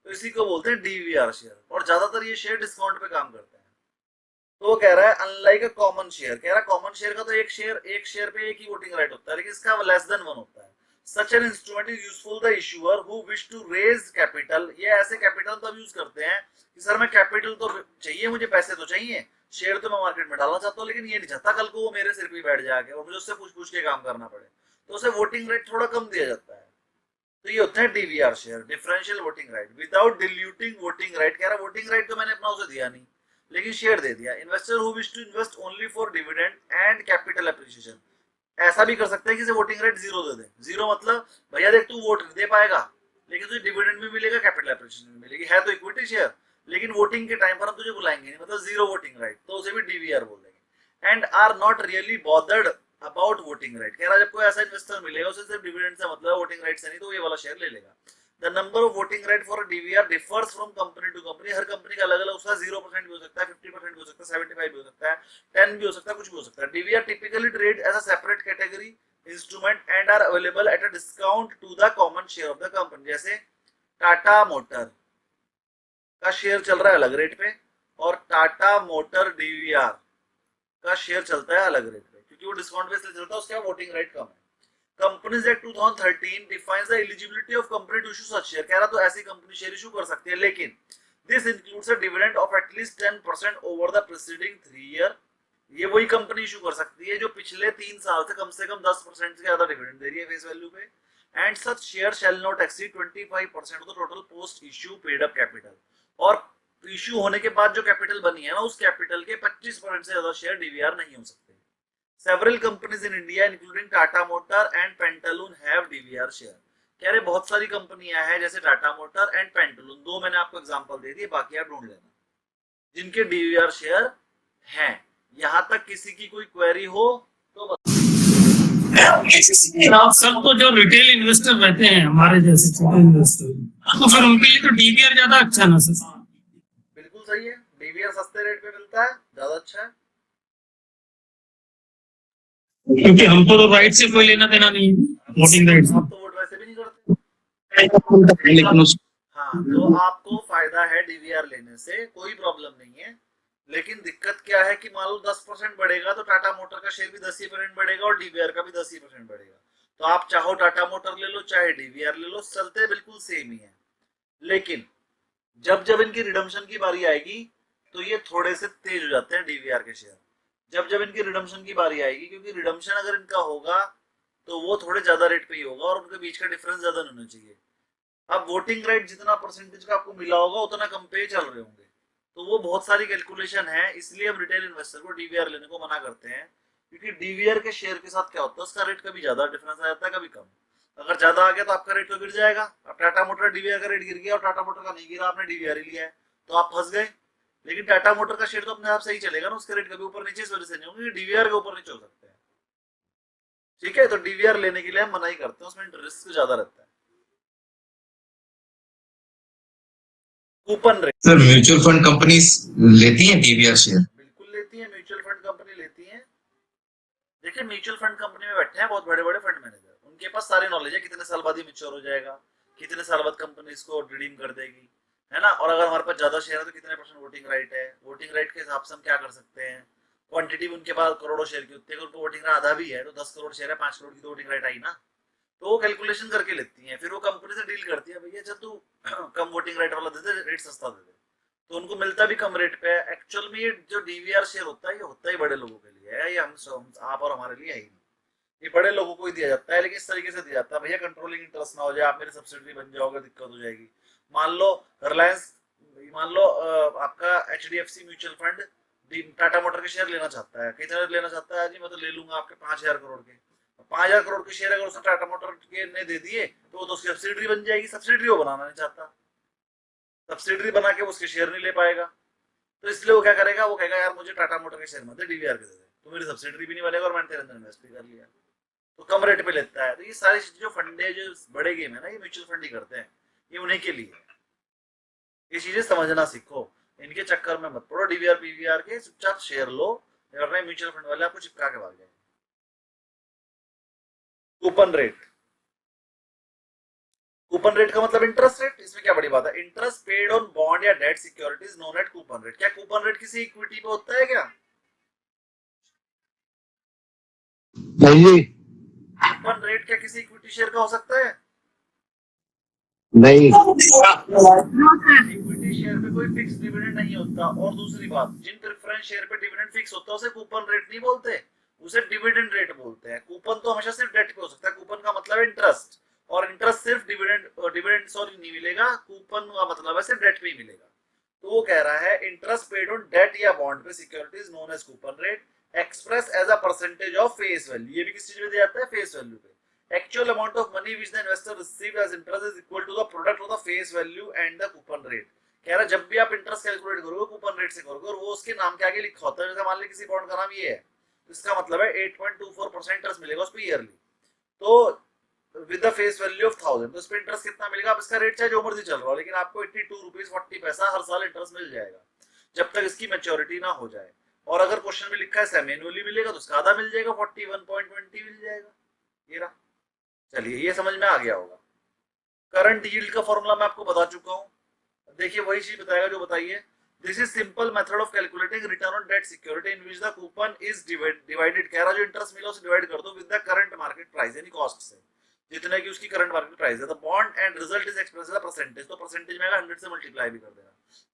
तो इसी को बोलते हैं डीवीआर शेयर। और ज्यादातर ये शेयर डिस्काउंट पे काम करते हैं। तो वो कह रहा है अनलाइक अ कॉमन शेयर, कह रहा है कॉमन शेयर का तो एक शेयर पे एक ही वोटिंग राइट होता है, लेकिन इसका लेस देन 1 होता है। Such an instrument is useful the issuer who wish to raise capital। ये ऐसे कैपिटल तब यूज करते हैं कि सर मैं कैपिटल तो चाहिए, मुझे पैसे तो चाहिए, शेयर तो मैं मार्केट में डालना चाहता हूँ, लेकिन ये नहीं चाहता कल को वो मेरे सिर पे बैठ जाके और मुझे उससे पूछ के काम करना पड़े, तो उसे वोटिंग राइट थोड़ा कम दिया जाता है। तो ये होता है DVR share, differential voting right without diluting voting right. कह रहा वोटिंग राइट तो मैंने अपना उसे दिया नहीं, लेकिन शेयर दे दिया। Investor who wish to invest only for dividend and capital appreciation, ऐसा भी कर सकते हैं कि इसे वोटिंग राइट 0 दे दे। 0 मतलब भैया देख तू वोट दे पाएगा लेकिन तुझे डिविडेंड भी मिलेगा, कैपिटल एप्रिसिएशन भी मिलेगी, है तो इक्विटी शेयर, लेकिन वोटिंग के टाइम पर हम तुझे बुलाएंगे नहीं, मतलब 0 वोटिंग राइट, तो उसे भी डीवीआर बोल देंगे। And are not really bothered about voting right, कह रहा जब कोई ऐसा इन्वेस्टर मिलेगा उसे सिर्फ डिविडेंड से मतलब वोटिंग राइट से नहीं, तो ये वाला शेयर ले लेगा। The number of voting right for a DVR differs from company to company। Her company का अलग अलग, उसका 0% भी हो सकता है, 50% भी हो सकता है, 75 भी हो सकता है, 10 भी हो सकता है, कुछ भी हो सकता है। DVR typically trade as a separate category instrument and are available at a discount to the common share of the company। जैसे टाटा मोटर का शेयर चल रहा है अलग रेट पे और टाटा मोटर DVR का शेयर चलता है अलग रेट पे, क्योंकि वो डिस्काउंट बेस पे चलता है, उसका वोटिंग राइट कम है। Companies act 2013 defines the eligibility of company to issue such share, कह रहा तो ऐसी कंपनी शेयर इशू कर सकती है, लेकिन this includes a dividend of at least 10% over the preceding 3 year. ये वही कंपनी इशू कर सकती है जो पिछले 3 साल से कम 10% से ज्यादा डिविडेंड दे रही है फेस वैल्यू पे। And such share shall not exceed 25% of the total post issue paid up capital. और इश्यू होने के बाद जो कैपिटल बनी है ना, उस कैपिटल के 25% से ज्यादा शेयर डीवीआर नहीं हो सकते। Several companies in India including Tata motor and Pantaloons have DVR share. कह रहे बहुत सारी कंपनियां हैं जैसे टाटा मोटर एंड पेंटालून, 2 मैंने आपको एग्जांपल दे दिए, बाकी आप ढूंढ लेना, जिनके डीवीआर शेयर हैं। यहां तक किसी की कोई क्वेरी हो तो सर तो जो रिटेल इन्वेस्टर रहते हैं हमारे जैसे छोटे इन्वेस्टर, तो फिर उनके लिए तो डीबीआर ज्यादा अच्छा ना सर? बिल्कुल सही है, डीवीआर सस्ते रेट पे मिलता है, ज्यादा अच्छा है। क्योंकि हमको तो राइट से कोई लेना देना नहीं है, वोटिंग राइट से। आप तो वोट वैसे भी नहीं करते। लेकिन उस हाँ, तो आपको फायदा है डीवीआर लेने से, कोई प्रॉब्लम नहीं है। लेकिन दिक्कत क्या है कि मान लो 10% बढ़ेगा तो टाटा मोटर का शेयर भी 10% बढ़ेगा और डीवीआर का भी 10% बढ़ेगा। तो आप चाहो टाटा मोटर ले लो चाहे डीवीआर ले लो, चलते बिल्कुल सेम ही है। लेकिन जब जब इनकी रिडम्पशन की बारी आएगी तो ये थोड़े से तेज हो जाते हैं डीवीआर के शेयर, जब जब इनकी रिडम्पशन की बारी आएगी, क्योंकि रिडम्पशन अगर इनका होगा तो वो थोड़े ज्यादा रेट पे ही होगा और उनके बीच का डिफरेंस ज्यादा नहीं होना चाहिए। अब वोटिंग राइट जितना परसेंटेज का आपको मिला होगा उतना कम पे चल रहे होंगे, तो वो बहुत सारी कैलकुलेशन है, इसलिए हम रिटेल इन्वेस्टर को डीवीआर लेने को मना करते हैं। क्योंकि डीवीआर के शेयर के साथ क्या होता है, उसका रेट कभी ज्यादा डिफरेंस आ जाता है कभी कम। अगर ज्यादा आ गया तो आपका रेट तो गिर जाएगा। अब टाटा मोटर डीवीआर का रेट गिर गया और टाटा मोटर का नहीं गिरा, आपने डीवीआर ही लिया है तो आप फंस गए। लेकिन टाटा मोटर का शेयर तो अपने आप से ही चलेगा ना, उसके रेट कभी ऊपर नीचे इस वजह से नहीं होंगे, डीवीआर के ऊपर नीचे हो सकते हैं। ठीक है, तो डीवीआर लेने के लिए हम मना ही करते हैं, उसमें रिस्क ज्यादा रहता है। Coupon rate sir mutual fund companies लेती हैं डीवीआर शेयर? बिल्कुल लेती है, म्यूचुअल फंड कंपनी लेती है। देखिए म्यूचुअल फंड कंपनी में बैठे हैं बहुत बड़े बड़े फंड मैनेजर, उनके पास सारी नॉलेज है कितने साल बाद ही मैच्योर हो जाएगा, कितने साल बाद कंपनी इसको रिडीम कर देगी, है ना। और अगर हमारे पास ज्यादा शेयर है तो कितने % वोटिंग राइट है, वोटिंग राइट के हिसाब से हम क्या कर सकते हैं। क्वांटिटी उनके पास करोड़ों शेयर की होती है, उनको वोटिंग राइट आधा भी है तो 10 करोड़ शेयर है, 5 करोड़ की तो वोटिंग राइट आई ना। तो वो कैलकुलेशन करके लेती हैं, फिर वो कंपनी से डील करती है, भैया चल तू कम वोटिंग राइट वाला दे दे, रेट सस्ता दे दे, तो उनको मिलता भी कम रेट पे है। एक्चुअल में ये जो डीवीआर शेयर होता है ये होता ही बड़े लोगों के लिए है, ये हम आप और हमारे लिए है ही नहीं, ये बड़े लोगों को ही दिया जाता है। लेकिन इस तरीके से दिया जाता है, भैया कंट्रोलिंग इंटरेस्ट ना हो जाए, आप मेरे सब्सिडी बन जाओगे दिक्कत हो जाएगी। मान लो रिलायंस, मान लो आपका HDFC mutual fund Tata motor के शेयर लेना चाहता है, कितने लेना चाहता है जी, मैं तो ले लूंगा आपके 5000 करोड़ के। 5000 करोड़ के शेयर अगर उसने टाटा मोटर के ने दे दिए तो वो तो उसकी सब्सिडी बन जाएगी, सब्सिडी वो बनाना नहीं चाहता, सब्सिडी बना के उसके शेयर नहीं ले पाएगा, तो इसलिए वो क्या करेगा, वो कहेगा यार मुझे टाटा मोटर के शेयर मत दे, डीवीआर के दे दे, तो मेरी सब्सिडी भी नहीं बनेगा और मैंने तेरे अंदर इन्वेस्ट भी कर लिया, तो कम रेट पे लेता है। तो ये सारी चीजें जो फंड है, जो बड़े गेम है ना, ये म्यूचुअल फंड ही करते हैं, ये उन्हीं के लिए है। ये चीजें समझना सीखो, इनके चक्कर में मत पड़ो, डीवीआर पीवीआर के चुपचाप शेयर लो, वरना म्यूचुअल फंड वाले आपको चिपका के भाग जाएंगे। कूपन रेट, कूपन रेट का मतलब इंटरेस्ट रेट, इसमें क्या बड़ी बात है, इंटरेस्ट पेड ऑन बॉन्ड या debt securities known at coupon rate. क्या कूपन रेट किसी इक्विटी पे होता है क्या? नहीं कूपन रेट क्या किसी इक्विटी शेयर का हो सकता है? नहीं नो सर। इक्विटी शेयर पे कोई फिक्स डिविडेंड नहीं होता। और दूसरी बात, जिन प्रेफरेंस शेयर पे डिविडेंड फिक्स होता है उसे कूपन रेट नहीं बोलते, उसे डिविडेंड रेट बोलते हैं। कूपन तो हमेशा सिर्फ डेट पे हो सकता है, कूपन का मतलब है इंटरेस्ट, और इंटरेस्ट सिर्फ डिविडेंड सॉरी नहीं मिलेगा, कूपन का मतलब है सिर्फ डेट पे ही मिलेगा। तो वो कह रहा है इंटरेस्ट पेड ऑन डेट या बॉन्ड पे securities known as coupon rate express as a percentage of face value. ये भी किस चीज में दिया जाता है, फेस वैल्यू पे। Actual amount of money which the investor received as interest is equal to the product of the face value and the coupon rate। कह रहा है जब भी आप इंटरेस्ट कैलकुलेट करोगे कूपन रेट से करोगे, और वो उसके नाम के आगे लिखा होता है, जैसे मान लीजिए किसी बॉन्ड का नाम ये है तो इसका मतलब है 8.24% इंटरेस्ट मिलेगा उस पर ईयरली, तो with the face value of 1000, तो इस पे इंटरेस्ट कितना मिलेगा। अब इसका रेट चाहे जो मर्जी चल रहा हो, लेकिन आपको 82 रुपीज 40 पैसा हर साल इंटरेस्ट मिल जाएगा जब तक इसकी मैच्योरिटी ना हो जाए। और अगर क्वेश्चन में लिखा है सेमी एनुअली मिलेगा तो उसका आधा मिल जाएगा, 41.20 मिल जाएगा। ये रहा, चलिए ये समझ में आ गया होगा। करंट यील्ड का फॉर्मूला मैं आपको बता चुका हूं, देखिए वही चीज बताएगा जो बताइए। This is simple method of calculating return on debt security in which the coupon is divided, कह रहा जो इंटरेस्ट मिला उसे डिवाइड कर दो with the current market price यानी कॉस्ट से। जितने की उसकी करंट मार्केट प्राइस है। The bond and result is express as a percentage, तो परसेंटेज में 100 से मल्टीप्लाई भी कर देना।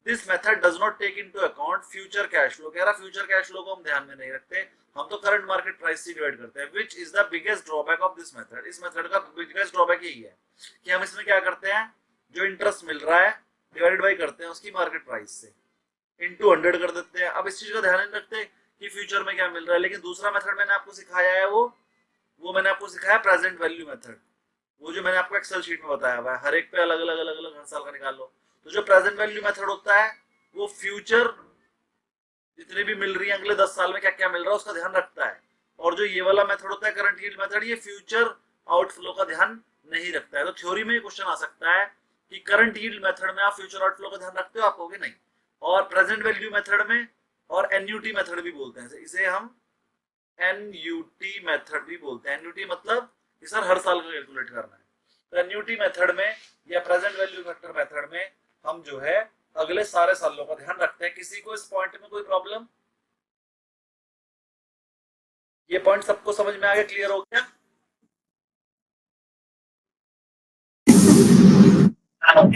This method does not take into account future cash flow, कह रहा फ्यूचर कैश फ्लो को हम ध्यान में नहीं रखते, हम तो करंट मार्केट प्राइस से डिवाइड करते हैं। Which is the biggest drawback of this method, इस मेथड का बिगेस्ट ड्रॉबैक यही है कि हम इसमें क्या करते हैं, जो इंटरेस्ट मिल रहा है डिवाइड बाई करते हैं उसकी मार्केट प्राइस से, इनटू 100 कर देते हैं। अब इस चीज का ध्यान नहीं रखते कि फ्यूचर में क्या मिल रहा है। लेकिन दूसरा मेथड मैंने आपको सिखाया है, वो मैंने आपको सिखाया प्रेजेंट वैल्यू मेथड, वो जो मैंने आपको एक्सेल शीट में बताया हुआ है, हर एक पे अलग अलग हर साल का निकाल लो। तो जो प्रेजेंट वैल्यू मेथड होता है वो फ्यूचर जितनी भी मिल रही है अगले 10 साल में क्या क्या मिल रहा है उसका ध्यान रखता है, और जो ये वाला मेथड होता है करंट यील्ड मेथड, ये फ्यूचर आउटफ्लो का ध्यान नहीं रखता है। तो थ्योरी में क्वेश्चन आ सकता है कि करंट यील्ड मेथड में आप फ्यूचर आउटफ्लो का ध्यान रखते हो, आप कहोगे नहीं। और प्रेजेंट वैल्यू मेथड में, और एनयूटी मेथड भी बोलते हैं, इसे हम एनयूटी मेथड भी बोलते हैं। एनयूटी मतलब कि सर हर साल का कैलकुलेट करना है। तो एनयूटी मेथड में या प्रेजेंट वैल्यू फैक्टर मेथड में हम जो है अगले सारे सालों का ध्यान रखते हैं। किसी को इस पॉइंट में कोई प्रॉब्लम, ये पॉइंट सबको समझ में आ गया, क्लियर हो गया?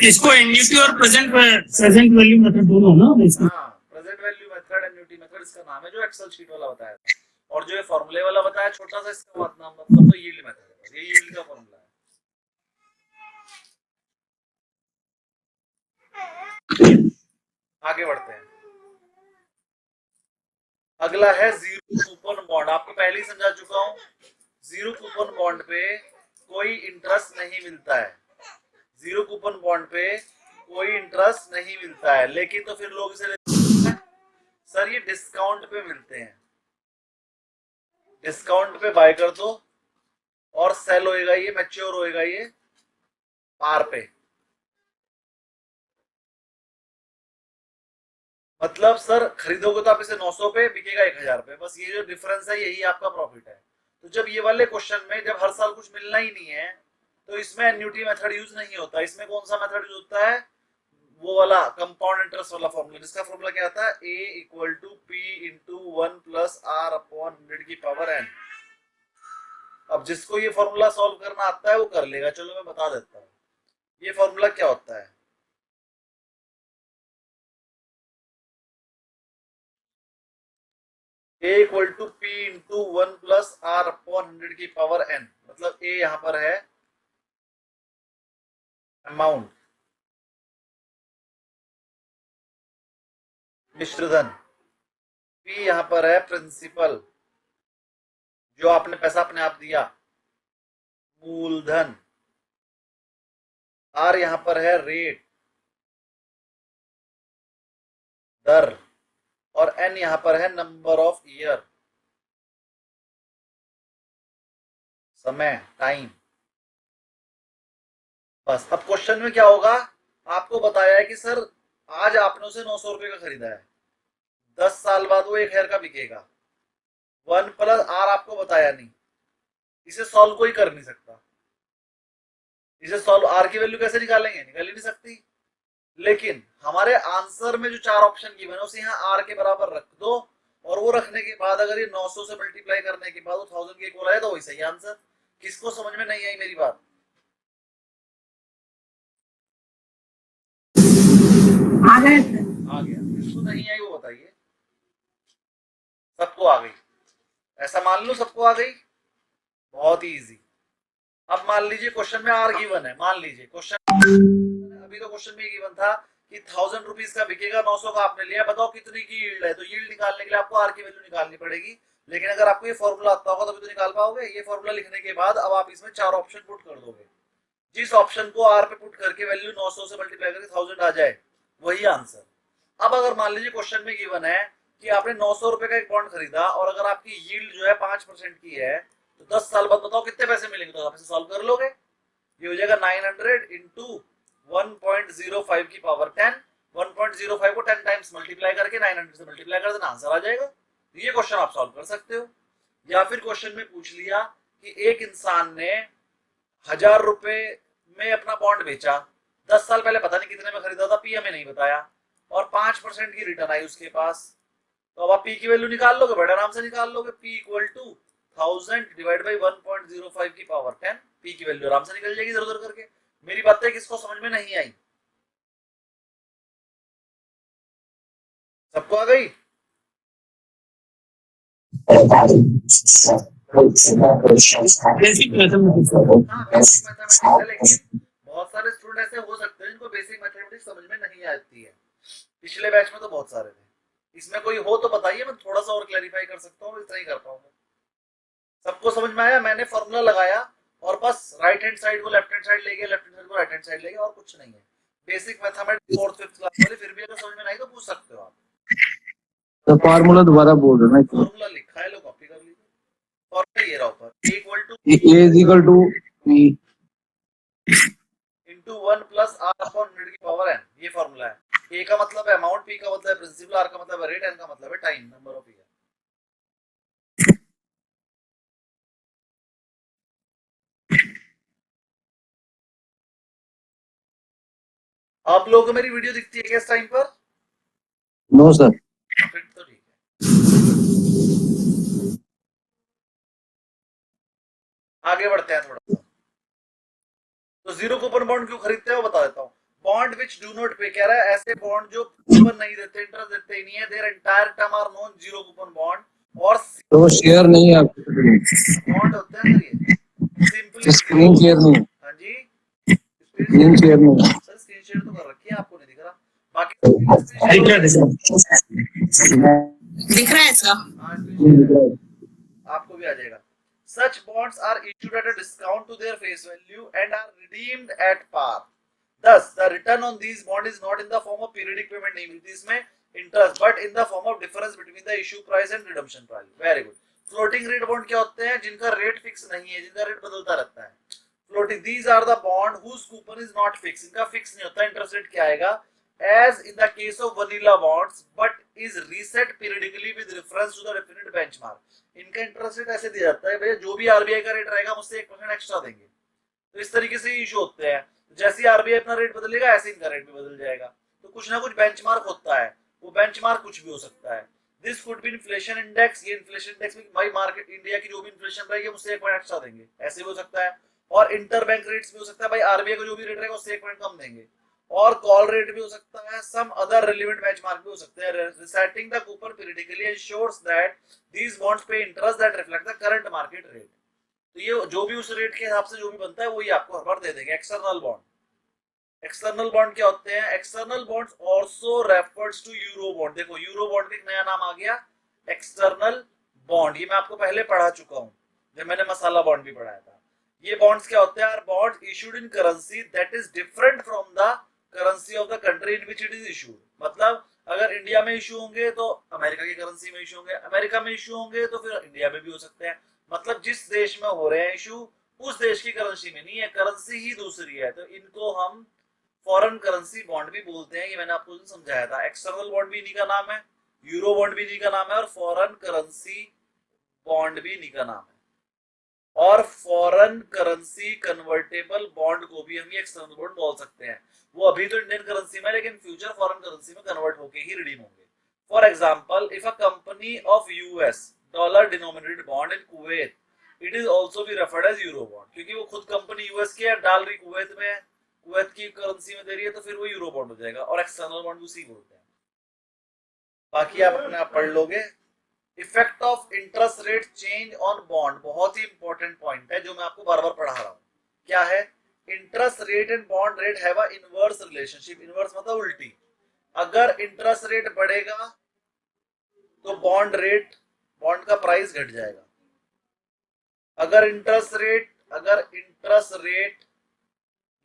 इसको एनयूटी और प्रेजेंट वैल्यू मेथड दोनों ना इसमें। हाँ, present value method NUT method इसका नाम है, जो एक्सेल शीट वाला बताया था। और जो ये फॉर्मूले वाला बताया छोटा सा, इसका मतलब तो यील्ड मेथड है, ये यील्ड का फॉर्मूला है। आगे बढ़ते हैं। अगला है जीरो कूपन बॉन्ड। आपको पहले ही समझा चुका हूं, जीरो कूपन बॉन्ड पे कोई इंटरेस्ट नहीं मिलता है, जीरो कूपन बॉन्ड पे कोई इंटरेस्ट नहीं मिलता है। लेकिन तो फिर लोग इसे लेते हैं सर ये डिस्काउंट पे मिलते हैं, डिस्काउंट पे बाय कर दो और सेल होएगा, ये मैच्योर होएगा ये पार पे। मतलब सर खरीदोगे तो आप इसे 900 पे, बिकेगा 1000 पे, बस ये जो डिफरेंस है यही आपका प्रॉफिट है। तो जब ये वाले क्वेश्चन में जब हर साल कुछ मिलना ही नहीं है तो इसमें एन्युटी मेथड यूज नहीं होता। इसमें कौन सा मेथड यूज होता है, वो वाला कंपाउंड इंटरेस्ट वाला फॉर्मूला, जिसका फॉर्मूला क्या आता है, a equal to p into 1 plus r upon 100 की पावर n। अब जिसको ये फॉर्मूला सॉल्व करना आता है वो कर लेगा, चलो मैं बता देता हूँ ये फॉर्मूला क्या होता है। a equal to p into 1 plus r upon 100 की पावर n, मतलब a यहां पर है अमाउंट, मिश्रधन, p यहां पर है प्रिंसिपल, जो आपने पैसा अपने आप दिया, मूलधन, r यहां पर है रेट, दर, और n यहां पर है नंबर ऑफ ईयर, समय, टाइम। बस अब क्वेश्चन में क्या होगा, आपको बताया है कि सर आज आपने उसे 900 रुपए का खरीदा है, 10 साल बाद वो 1000 का बिकेगा। 1 प्लस r आपको बताया नहीं, इसे सॉल्व कोई कर नहीं सकता। इसे सॉल्व r की वैल्यू कैसे निकालेंगे, निकाल ही नहीं सकती। लेकिन हमारे आंसर में जो 4 ऑप्शन गिवन है उसे यहाँ r के बराबर रख दो, और वो रखने के बाद अगर ये 900 से मल्टीप्लाई करने के बाद वो 1000 के इक्वल आए तो वही सही आंसर। किसको समझ में नहीं आई मेरी बात? आ गए आ गया। किसको नहीं आई वो बताइए। सबको आ गई, ऐसा मान लो सबको आ गई, बहुत ही इजी। अब मान लीजिए क्वेश्चन में r गिवन है, मान लीजिए क्वेश्चन, अभी तो क्वेश्चन में गिवन था कि 1000 रुपीज का बिकेगा, 900 का आपने लिया, बताओ कितनी की यील्ड है। तो यील्ड निकालने के लिए आपको r की वैल्यू निकालनी पड़ेगी। लेकिन अगर आपको ये फॉर्मूला आता होगा तभी तो निकाल पाओगे। ये फॉर्मूला लिखने के बाद अब आप इसमें 4 ऑप्शन पुट कर दोगे, जिस ऑप्शन को r पे पुट करके वैल्यू 900 से मल्टीप्लाई करके 1000 आ जाए वही आंसर। अब अगर मान लीजिए क्वेश्चन में गिवन है कि आपने 900 रुपए का एक बॉन्ड खरीदा और अगर आपकी यील्ड जो है 5% की है, तो 10 साल बाद बताओ कितने पैसे मिलेंगे। तो आप इसे सॉल्व कर लोगे, ये हो जाएगा 900 इंटू 1.05 की पावर 10, 1.05 को 10 टाइम्स मल्टीप्लाई करके 900 से मल्टीप्लाई कर देना, आंसर आ जाएगा। ये क्वेश्चन आप सॉल्व कर सकते हो। या फिर क्वेश्चन में पूछ लिया कि एक इंसान ने 1000 रुपए में अपना बॉन्ड बेचा, 10 साल पहले पता नहीं कितने में खरीदा था, पी हमें नहीं बताया, और 5% की रिटर्न आई उसके पास। तो अब आप पी की वैल्यू निकाल लोगे, बड़े आराम से निकाल लोगे। P equal to 1000 divide by 1.05 की पावर 10 पी की वैल्यू आराम से निकल जाएगी इधर उधर करके। मेरी बातें किसको समझ में नहीं आई? सबको आ गई? Basic mathematics. हाँ बेसिक मैथमेटिक्स है, लेकिन बहुत सारे स्टूडेंट ऐसे हो सकते हैं जिनको बेसिक मैथमेटिक्स समझ में नहीं आती है। पिछले बैच में तो बहुत सारे थे। इसमें कोई हो तो बताइए, मैं थोड़ा सा और क्लैरिफाई कर सकता हूँ, इतना ही कर पाऊंगा। सबको समझ में आया? मैंने फॉर्मूला लगाया और बस राइट हैंड साइड को लेफ्ट हैंड साइड ले गया, लेफ्ट हैंड साइड को राइट हैंड साइड ले गया, और कुछ नहीं है। Basic mathematics 4th 5th class वाले, फिर भी अगर समझ में नहीं तो पूछ सकते हो आप। तो फार्मूला दोबारा बोल रहे ना, फॉर्मूला लिखा है, लो कॉपी कर लीजिए। फॉर्मूला ये रहा ऊपर, A equal to A is equal to P into 1 plus R upon 100 की पावर n। ये फॉर्मूला है। A का मतलब है अमाउंट, P का मतलब है प्रिंसिपल, R का मतलब है रेट, N का मतलब है टाइम, नंबर ऑफ ईयर। आप लोगों को मेरी वीडियो दिखती है क्या इस टाइम पर? No sir. फिर तो ठीक है, आगे बढ़ते हैं थोड़ा सा। तो जीरो कूपन बॉन्ड क्यों खरीदते हो बता देता हूँ। बॉन्ड विच डू नॉट पे, कह रहा है ऐसे बॉन्ड जो कूपन नहीं देते, इंटरेस्ट देते ही नहीं है, their entire term are non zero coupon bond, और तो शेयर नहीं है आपके बॉन्ड होते हैं सर ये सिंपली। स्क्रीन शेयर नहीं है, हाँ जी, स्क्रीन शेयर नहीं है। सर स्क्रीन शेयर तो कर रखी है, आपको नहीं दिख रहा। बाकी दिख रहा दिख रहा है सर? हाँ स्क्रीन शेयर है, आपको भी आ जाएगा। Such bonds are issued at a discount to their face value and are redeemed at par. Thus, the return on these bonds is not in the form of periodic payment, नहीं मिलती इसमें interest, but in the form of difference between the issue price and redemption price. Very good. Floating rate bond क्या होते हैं? जिनका rate fix नहीं है, जिनका रेट बदलता रहता है। Floating, these are the bond whose coupon is not fixed. इनका फिक्स नहीं होता, इंटरेस्ट रेट क्या आएगा? As in the case of vanilla bonds, but is reset periodically with reference to the definite benchmark. इनका interest rate ऐसे दिया जाता है, भैया जो भी आरबीआई का रेट रहेगा मुझसे 1% एक्स्ट्रा देंगे। तो इस तरीके से इशू होते हैं। जैसे आरबीआई अपना रेट बदलेगा ऐसे इनका रेट भी बदल जाएगा। तो कुछ ना कुछ बेंचमार्क होता है, वो बेंचमार्क कुछ भी हो सकता है। This could be inflation index, ये इन्फ्लेशन इंडेक्स में भाई मार्केट इंडिया की जो भी इन्फ्लेशन रहेगी मुझसे 1 पॉइंट एक्स्ट्रा देंगे, ऐसे भी हो सकता है। और इंटर बैंक रेट्स भी हो सकता है, भाई आरबीआई का जो भी रेट रहेगा उससे 1 पॉइंट कम देंगे। और कॉल रेट भी हो सकता है, सम अदर रिलेवेंट बेंचमार्क भी हो सकते हैं। Resetting the coupon periodically ensures that these bonds pay interest that reflect the current market rate. तो ये जो भी उस रेट के हिसाब से जो भी बनता है वही आपको हर बार दे देंगे। एक्सटर्नल बॉन्ड, एक्सटर्नल बॉन्ड क्या होते हैं? External bonds also refers to euro bond. देखो यूरो बॉन्ड का एक नया नाम आ गया, एक्सटर्नल बॉन्ड। ये मैं आपको पहले पढ़ा चुका हूँ जब मैंने मसाला बॉन्ड भी पढ़ाया था। ये बॉन्ड्स क्या होते हैं? Bond issued in currency that is different from the currency of the country in which it is issued. मतलब अगर इंडिया में इशू होंगे तो अमेरिका की करेंसी में इशू होंगे, अमेरिका में इशू होंगे तो फिर इंडिया में भी हो सकते हैं। मतलब जिस देश में हो रहे हैं इशू उस देश की करेंसी में नहीं है, करेंसी ही दूसरी है, तो इनको हम फॉरेन करेंसी बॉन्ड भी बोलते हैं। ये मैंने आपको समझाया था। एक्सटर्नल बॉन्ड भी इन्हीं का नाम है, यूरो बॉन्ड भी इन्हीं का नाम है, और फॉरेन करेंसी बॉन्ड भी इन्हीं का नाम है। और फॉरेन करेंसी कन्वर्टेबल बॉन्ड को भी हम एक्सटर्नल बॉन्ड बोल सकते हैं। वो अभी तो इंडियन करेंसी में, लेकिन फ्यूचर फॉरेन करेंसी में कन्वर्ट होके ही रिडीम होंगे। For example, if a company of US dollar denominated bond in Kuwait, it is also be referred as euro bond, क्योंकि वो खुद कंपनी यूएस की है, डाल रही कुवैत में, कुवैत की करेंसी में दे रही है, तो फिर वो यूरो बॉन्ड हो जाएगा। और एक्सटर्नल बॉन्ड उसी बोलते हैं। बाकी आप अपने आप पढ़ लोगे। Effect of interest rate change on bond, बहुत ही इंपॉर्टेंट पॉइंट है जो मैं आपको बार बार पढ़ा रहा हूँ। क्या है? Interest rate and bond rate have a inverse relationship. Inverse मतलब उल्टी। अगर इंटरेस्ट रेट बढ़ेगा तो बॉन्ड रेट, बॉन्ड का प्राइस घट जाएगा। अगर इंटरेस्ट रेट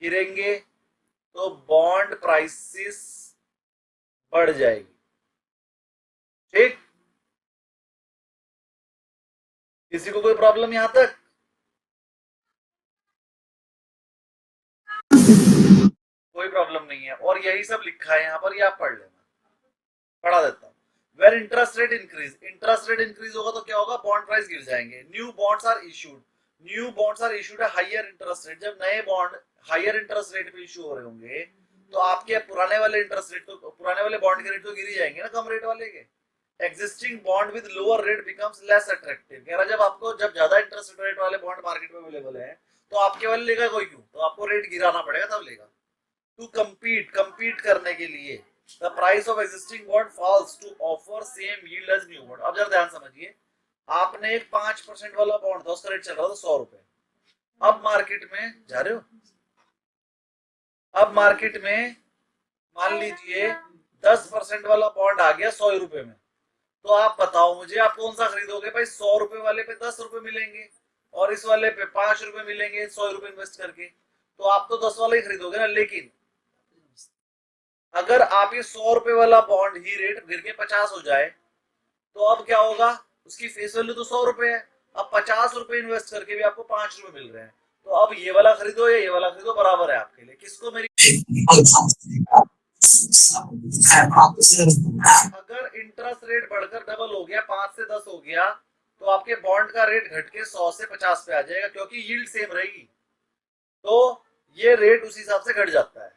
गिरेंगे तो बॉन्ड प्राइसेस बढ़ जाएगी। ठीक, किसी को कोई प्रॉब्लम यहां तक? कोई प्रॉब्लम नहीं है। और यही सब लिखा है यहाँ पर, ये आप पढ़ लेना, पढ़ा देता हूँ। Where interest rate increase, interest rate increase होगा तो क्या होगा? बॉन्ड प्राइस गिर जाएंगे। न्यू बॉन्ड्स आर इशूड है हायर इंटरेस्ट रेट। जब नए बॉन्ड हायर इंटरेस्ट रेट पे इशू हो रहे होंगे तो आपके पुराने वाले इंटरेस्ट रेट तो, पुराने वाले बॉन्ड के रेट तो गिर ही जाएंगे ना, कम रेट वाले के। Existing bond with lower rate becomes less attractive. कह रहा जब ज्यादा इंटरेस्ट रेट वाले बॉन्ड मार्केट में अवेलेबल है तो आपके वाले लेगा कोई क्यों, तो आपको रेट गिराना पड़ेगा तब लेगा। टू compete करने के लिए the price of existing bond falls to offer same yield as new bond. अब जरा ध्यान समझिए, आपने एक 5% वाला बॉन्ड था, उसका रेट चल रहा था 100 रुपए। अब मार्केट में जा रहे हो, अब मार्केट में मान लीजिए 10% वाला बॉन्ड आ गया 100 रुपए में, तो आप बताओ मुझे आप कौन सा खरीदोगे भाई? 100 रुपए वाले पे 10 रुपए मिलेंगे और इस वाले पे 5 रुपए मिलेंगे 100 रुपए इन्वेस्ट करके, तो आप तो 10 वाला ही खरीदोगे ना। लेकिन अगर आप ये 100 रुपए वाला बॉन्ड ही रेट गिर के 50 हो जाए तो अब क्या होगा? उसकी फेस वैल्यू तो 100 रुपए है, अब 50 रुपए इन्वेस्ट करके भी आपको 5 रुपए मिल रहे हैं, तो अब ये वाला खरीदो या ये वाला खरीदो, बराबर है आपके लिए। किसको मेरी अगर इंटरेस्ट रेट बढ़कर डबल हो गया, 5 से 10 हो गया, तो आपके बॉन्ड का रेट घट के 100 से 50 पे आ जाएगा, क्योंकि यील्ड सेम रहेगी, तो ये रेट उसी हिसाब से घट जाता है।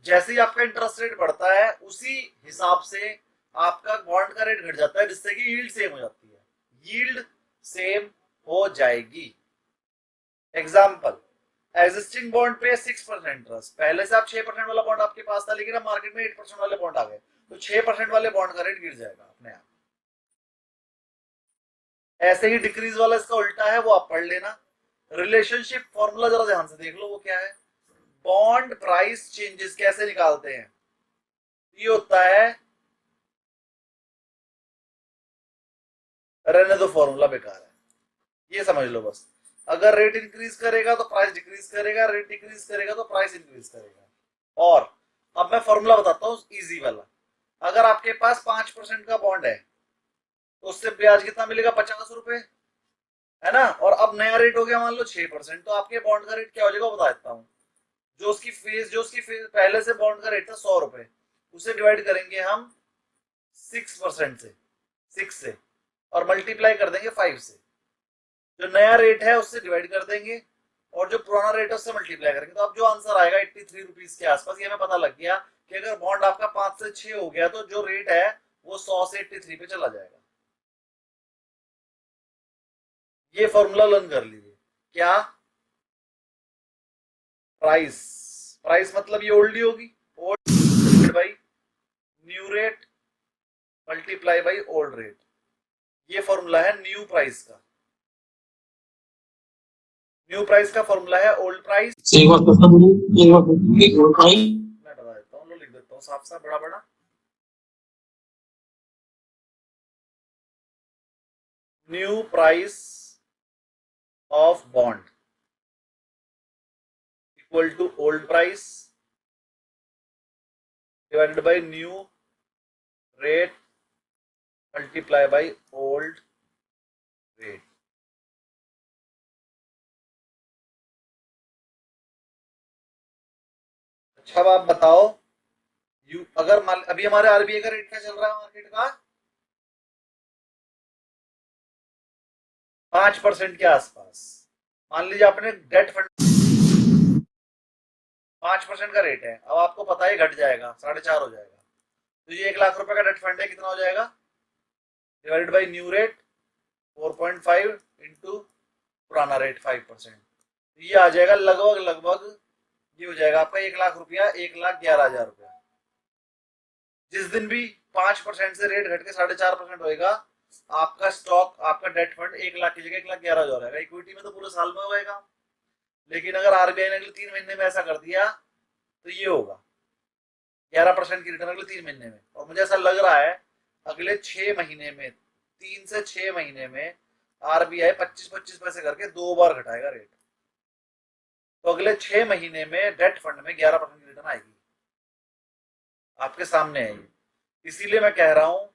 जैसे ही आपका इंटरेस्ट रेट बढ़ता है उसी हिसाब से आपका बॉन्ड का रेट घट जाता है, जिससे कि यील्ड सेम हो जाती है, यील्ड सेम हो जाएगी। एग्जाम्पल, एग्जिस्टिंग बॉन्ड पे 6% इंटरेस्ट, पहले से आप 6% वाला बॉन्ड आपके पास था, लेकिन अब मार्केट में 8% वाले बॉन्ड आ गए, तो 6% वाले बॉन्ड का रेट गिर जाएगा अपने आप। ऐसे ही डिक्रीज वाला इसका उल्टा है, वो आप पढ़ लेना। रिलेशनशिप फॉर्मूला जरा ध्यान से देख लो, वो क्या है? बॉन्ड प्राइस चेंजेस कैसे निकालते हैं? ये होता है, रहने दो फॉर्मूला बेकार है, ये समझ लो बस। अगर रेट इंक्रीज करेगा तो प्राइस डिक्रीज करेगा, रेट डिक्रीज करेगा तो प्राइस इंक्रीज करेगा। और अब मैं फॉर्मूला बताता हूँ इजी वाला। अगर आपके पास 5% का बॉन्ड है तो उससे ब्याज कितना मिलेगा? 50 रुपए, है ना। और अब नया रेट हो गया मान लो 6%, तो आपके बॉन्ड का रेट क्या हो जाएगा बता देता हूँ। जो उसकी फेस पहले से बॉन्ड का रेट था 100 रुपए, उसे डिवाइड करेंगे हम 6% से, 6 से, और मल्टीप्लाई कर देंगे 5 से। जो नया रेट है उससे डिवाइड कर देंगे और जो पुराना रेट है उससे मल्टीप्लाई करेंगे, तो अब जो आंसर आएगा 83 रुपीज के आसपास। ये हमें पता लग गया कि अगर बॉन्ड आपका 5 से 6 हो गया तो जो रेट है वो 100 से 83 पे चला जाएगा। ये फॉर्मूला लर्न कर लीजिए। क्या? प्राइस मतलब ये ओल्ड ही होगी, old by new rate multiply by old rate. ये फॉर्मूला है न्यू प्राइस का। न्यू प्राइस का फॉर्मूला है ओल्ड प्राइस। एक बात बता दूं, एक बात मैं बता देता हूँ, लिख देता हूँ साफ साफ बड़ा बड़ा। New price of bond equal to old price divided by new rate multiply by old rate. अच्छा अब आप बताओ, अगर अभी हमारे आरबीआई का रेट क्या चल रहा है मार्केट का? 5% के आसपास। मान लीजिए आपने डेट फंड 5% का रेट है, अब आपको पता है घट जाएगा, 4.5 हो जाएगा, तो ये 1 लाख रुपए का डेट फंड है, कितना हो जाएगा? Divided by new rate 4.5 into पुराना रेट 5%, ये आ जाएगा लगभग ये हो जाएगा आपका 1 लाख रुपया, 1,11,000 रुपया। जिस दिन भी 5% से रेट घट के 4.5% होएगा, आपका स्टॉक, आपका डेट फंड 1 लाख की जगह 1,11,000 हो जाएगा। इक्विटी में तो पूरे साल में होएगा, लेकिन अगर आरबीआई ने अगले 3 महीने में ऐसा कर दिया तो ये होगा 11% की रिटर्न अगले 3 महीने में। और मुझे ऐसा लग रहा है अगले 6 महीने में, 3 से 6 महीने में आरबीआई 25-25 पैसे करके 2 बार घटाएगा रेट, तो अगले 6 महीने में डेट फंड में 11% की रिटर्न आएगी, आपके सामने है। इसीलिए मैं कह रहा हूं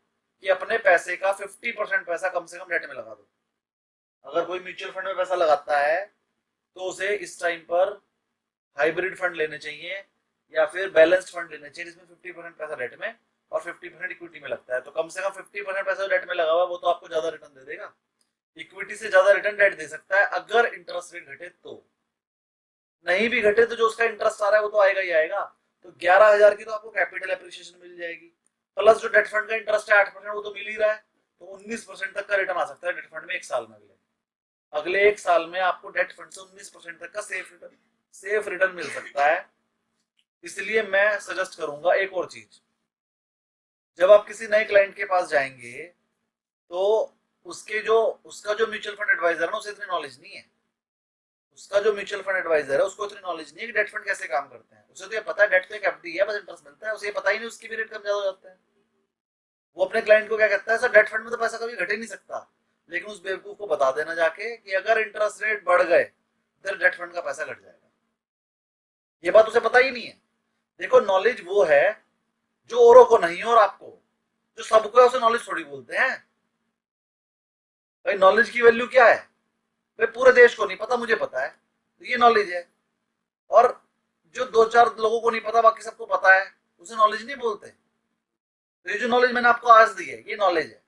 कि अपने पैसे का 50% पैसा कम से कम डेट में लगा दो। अगर कोई म्यूचुअल फंड में पैसा लगाता है तो उसे इस टाइम पर हाइब्रिड फंड लेने चाहिए या फिर बैलेंस्ड फंड लेने चाहिए, जिसमें 50% पैसा डेट में और 50% इक्विटी में लगता है। तो कम से कम 50% पैसा डेट में लगा हुआ वो तो आपको ज्यादा रिटर्न दे देगा। इक्विटी से ज्यादा रिटर्न डेट दे सकता है अगर इंटरेस्ट रेट घटे तो। नहीं भी घटे तो जो उसका इंटरेस्ट आ रहा है वो तो आएगा ही आएगा। तो 11,000 की तो आपको कैपिटल एप्रिसिएशन मिल जाएगी, प्लस जो डेट फंड का इंटरेस्ट है 8% वो तो मिल ही रहा है। तो 19% तक का रिटर्न आ सकता है डेट फंड में एक साल में। अगले एक साल में आपको डेट फंड से 19% तक का सेफ रिटर्न मिल सकता है। इसलिए मैं सजेस्ट करूंगा एक और चीज, जब आप किसी नए क्लाइंट के पास जाएंगे तो उसका जो म्यूचुअल फंड एडवाइजर है ना, उसे इतनी नॉलेज नहीं है। उसका जो म्यूचुअल फंड एडवाइजर है उसको इतनी नॉलेज नहीं है कि डेट फंड कैसे काम करते हैं। उसे तो ये पता है डेट तो एक एफडी है, बस इंटरेस्ट मिलता है। उसे ये पता ही नहीं उसकी भी रेट कम ज्यादा हो जाते हैं। वो अपने क्लाइंट को क्या कहता है, सर डेट फंड में तो पैसा कभी घट ही नहीं सकता। लेकिन उस बेवकूफ को बता देना जाके कि अगर इंटरेस्ट रेट बढ़ गए तो डेट फंड का पैसा घट जाएगा। ये बात उसे पता ही नहीं है। देखो, नॉलेज वो है जो औरों को नहीं है और आपको, जो सबको है उसे नॉलेज थोड़ी बोलते हैं। भाई नॉलेज की वैल्यू क्या है? भाई पूरे देश को नहीं पता, मुझे पता है, तो ये नॉलेज है। और जो 2-4 लोगों को नहीं पता बाकी सबको पता है, उसे नॉलेज नहीं बोलते। तो ये जो नॉलेज मैंने आपको आज दी है, ये नॉलेज है।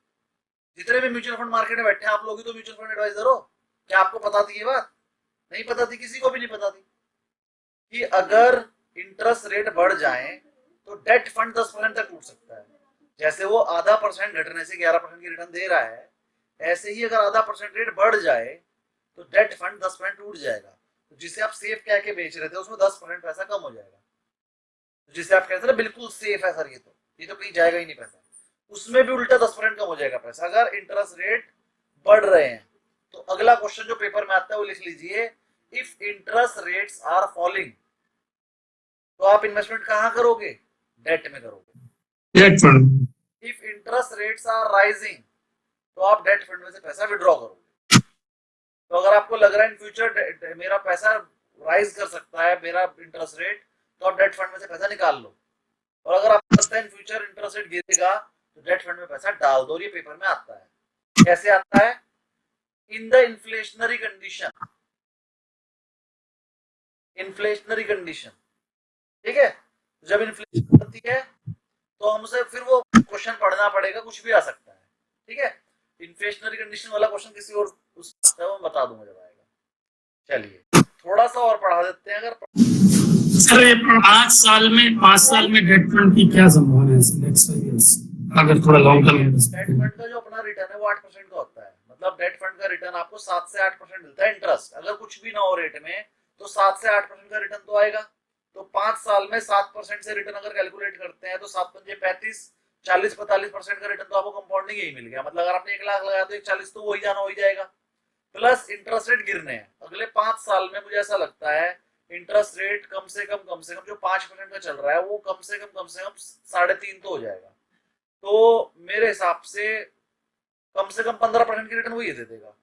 जितने भी म्यूचुअल फंड मार्केट में बैठे हैं आप लोग ही तो म्यूचुअल फंड एडवाइजर हो। क्या आपको पता थी ये बात? नहीं पता थी, किसी को भी नहीं पता थी कि अगर इंटरेस्ट रेट बढ़ जाए तो डेट फंड 10% तक टूट सकता है। जैसे वो आधा % घटने से 11% की रिटर्न दे रहा है, ऐसे ही अगर आधा % रेट बढ़ जाए तो डेट फंड 10% टूट जाएगा। तो जिसे आप सेफ कह के बेच रहे थे उसमें 10% पैसा कम हो जाएगा। तो जिसे आप कहते थे बिल्कुल सेफ है सर, ये तो कहीं जाएगा ही नहीं पैसा, उसमें भी उल्टा 10% कम हो जाएगा पैसा अगर इंटरेस्ट रेट बढ़ रहे हैं। तो अगला क्वेश्चन जो पेपर में आता है वो लिख लीजिए, if interest rates are falling, तो आप इन्वेस्टमेंट कहां करोगे? डेट में करोगे। Debt fund. If interest rates are rising, तो आप डेट फंड में से पैसा विड्रॉ करोगे। तो अगर आपको लग रहा है इन फ्यूचर मेरा पैसा राइज कर सकता है, मेरा इंटरेस्ट रेट, तो आप डेट फंड में से पैसा निकाल लो। और अगर आपको लगता है इन फ्यूचर इंटरेस्ट रेट गिरेगा तो डेट फंड में पैसा डाल दो। ये पेपर में आता है। कैसे आता है? In the inflationary condition, inflationary condition, ठीक है। जब इन्फ्लेशन होती है तो हमसे फिर वो क्वेश्चन पढ़ना पड़ेगा, कुछ भी आ सकता है, ठीक है। इन्फ्लेशनरी कंडीशन वाला क्वेश्चन किसी और मैं बता दूंगा जब आएगा। चलिए थोड़ा सा और पढ़ा देते हैं। अगर सर ये 5 साल में डेट फंड की क्या संभावना है नेक्स्ट 5 इयर्स, अगर थोड़ा लॉन्ग टर्म? डेट फंड का जो अपना रिटर्न है वो 8% का होता है। मतलब डेट फंड का रिटर्न आपको 7 से 8% मिलता है इंटरेस्ट। अगर कुछ भी ना हो रेट में तो 7 से 8% का रिटर्न तो आएगा। तो 5 साल में 7% से रिटर्न अगर कैलकुलेट करते हैं तो 7 पंजे 35, 40-45% का रिटर्न तो आपको कंपाउंडिंग यही मिल गया। मतलब अगर आपने 1 लाख लगाया तो 140 तो वही जाना हो ही जाएगा। प्लस इंटरेस्ट रेट गिरने हैं अगले 5 साल में। मुझे ऐसा लगता है इंटरेस्ट रेट कम से कम जो 5% का चल रहा है वो कम से कम 3.5 तो हो जाएगा। तो मेरे हिसाब से कम 15% की रिटर्न वही दे देगा।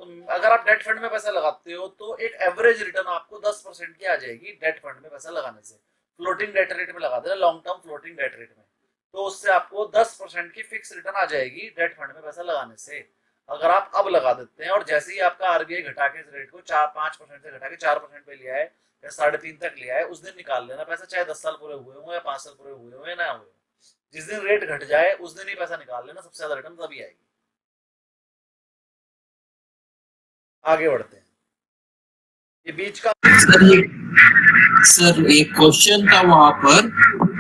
तो अगर आप डेट फंड में पैसा लगाते हो तो एक एवरेज रिटर्न आपको 10% की आ जाएगी डेट फंड में पैसा लगाने से। फ्लोटिंग डेट रेट में लगा देना, long term floating debt rate में, तो उससे आपको 10% की फिक्स रिटर्न आ जाएगी डेट फंड में पैसा लगाने से। अगर आप अब लगा देते हैं और जैसे ही आपका आरबीआई घटा के इस रेट को 4-5% से घटा के 4% पे लिया है या 3.5 तक लिया है, उस दिन निकाल लेना पैसा, चाहे 10 साल पूरे हुए हो या 5 साल पूरे हुए हो या ना हुए। जिस दिन रेट घट जाए उस दिन ही पैसा निकाल लेना, सबसे ज्यादा रिटर्न तभी आएगी। आगे बढ़ते हैं। ये बीच का सर एक क्वेश्चन था वहां पर,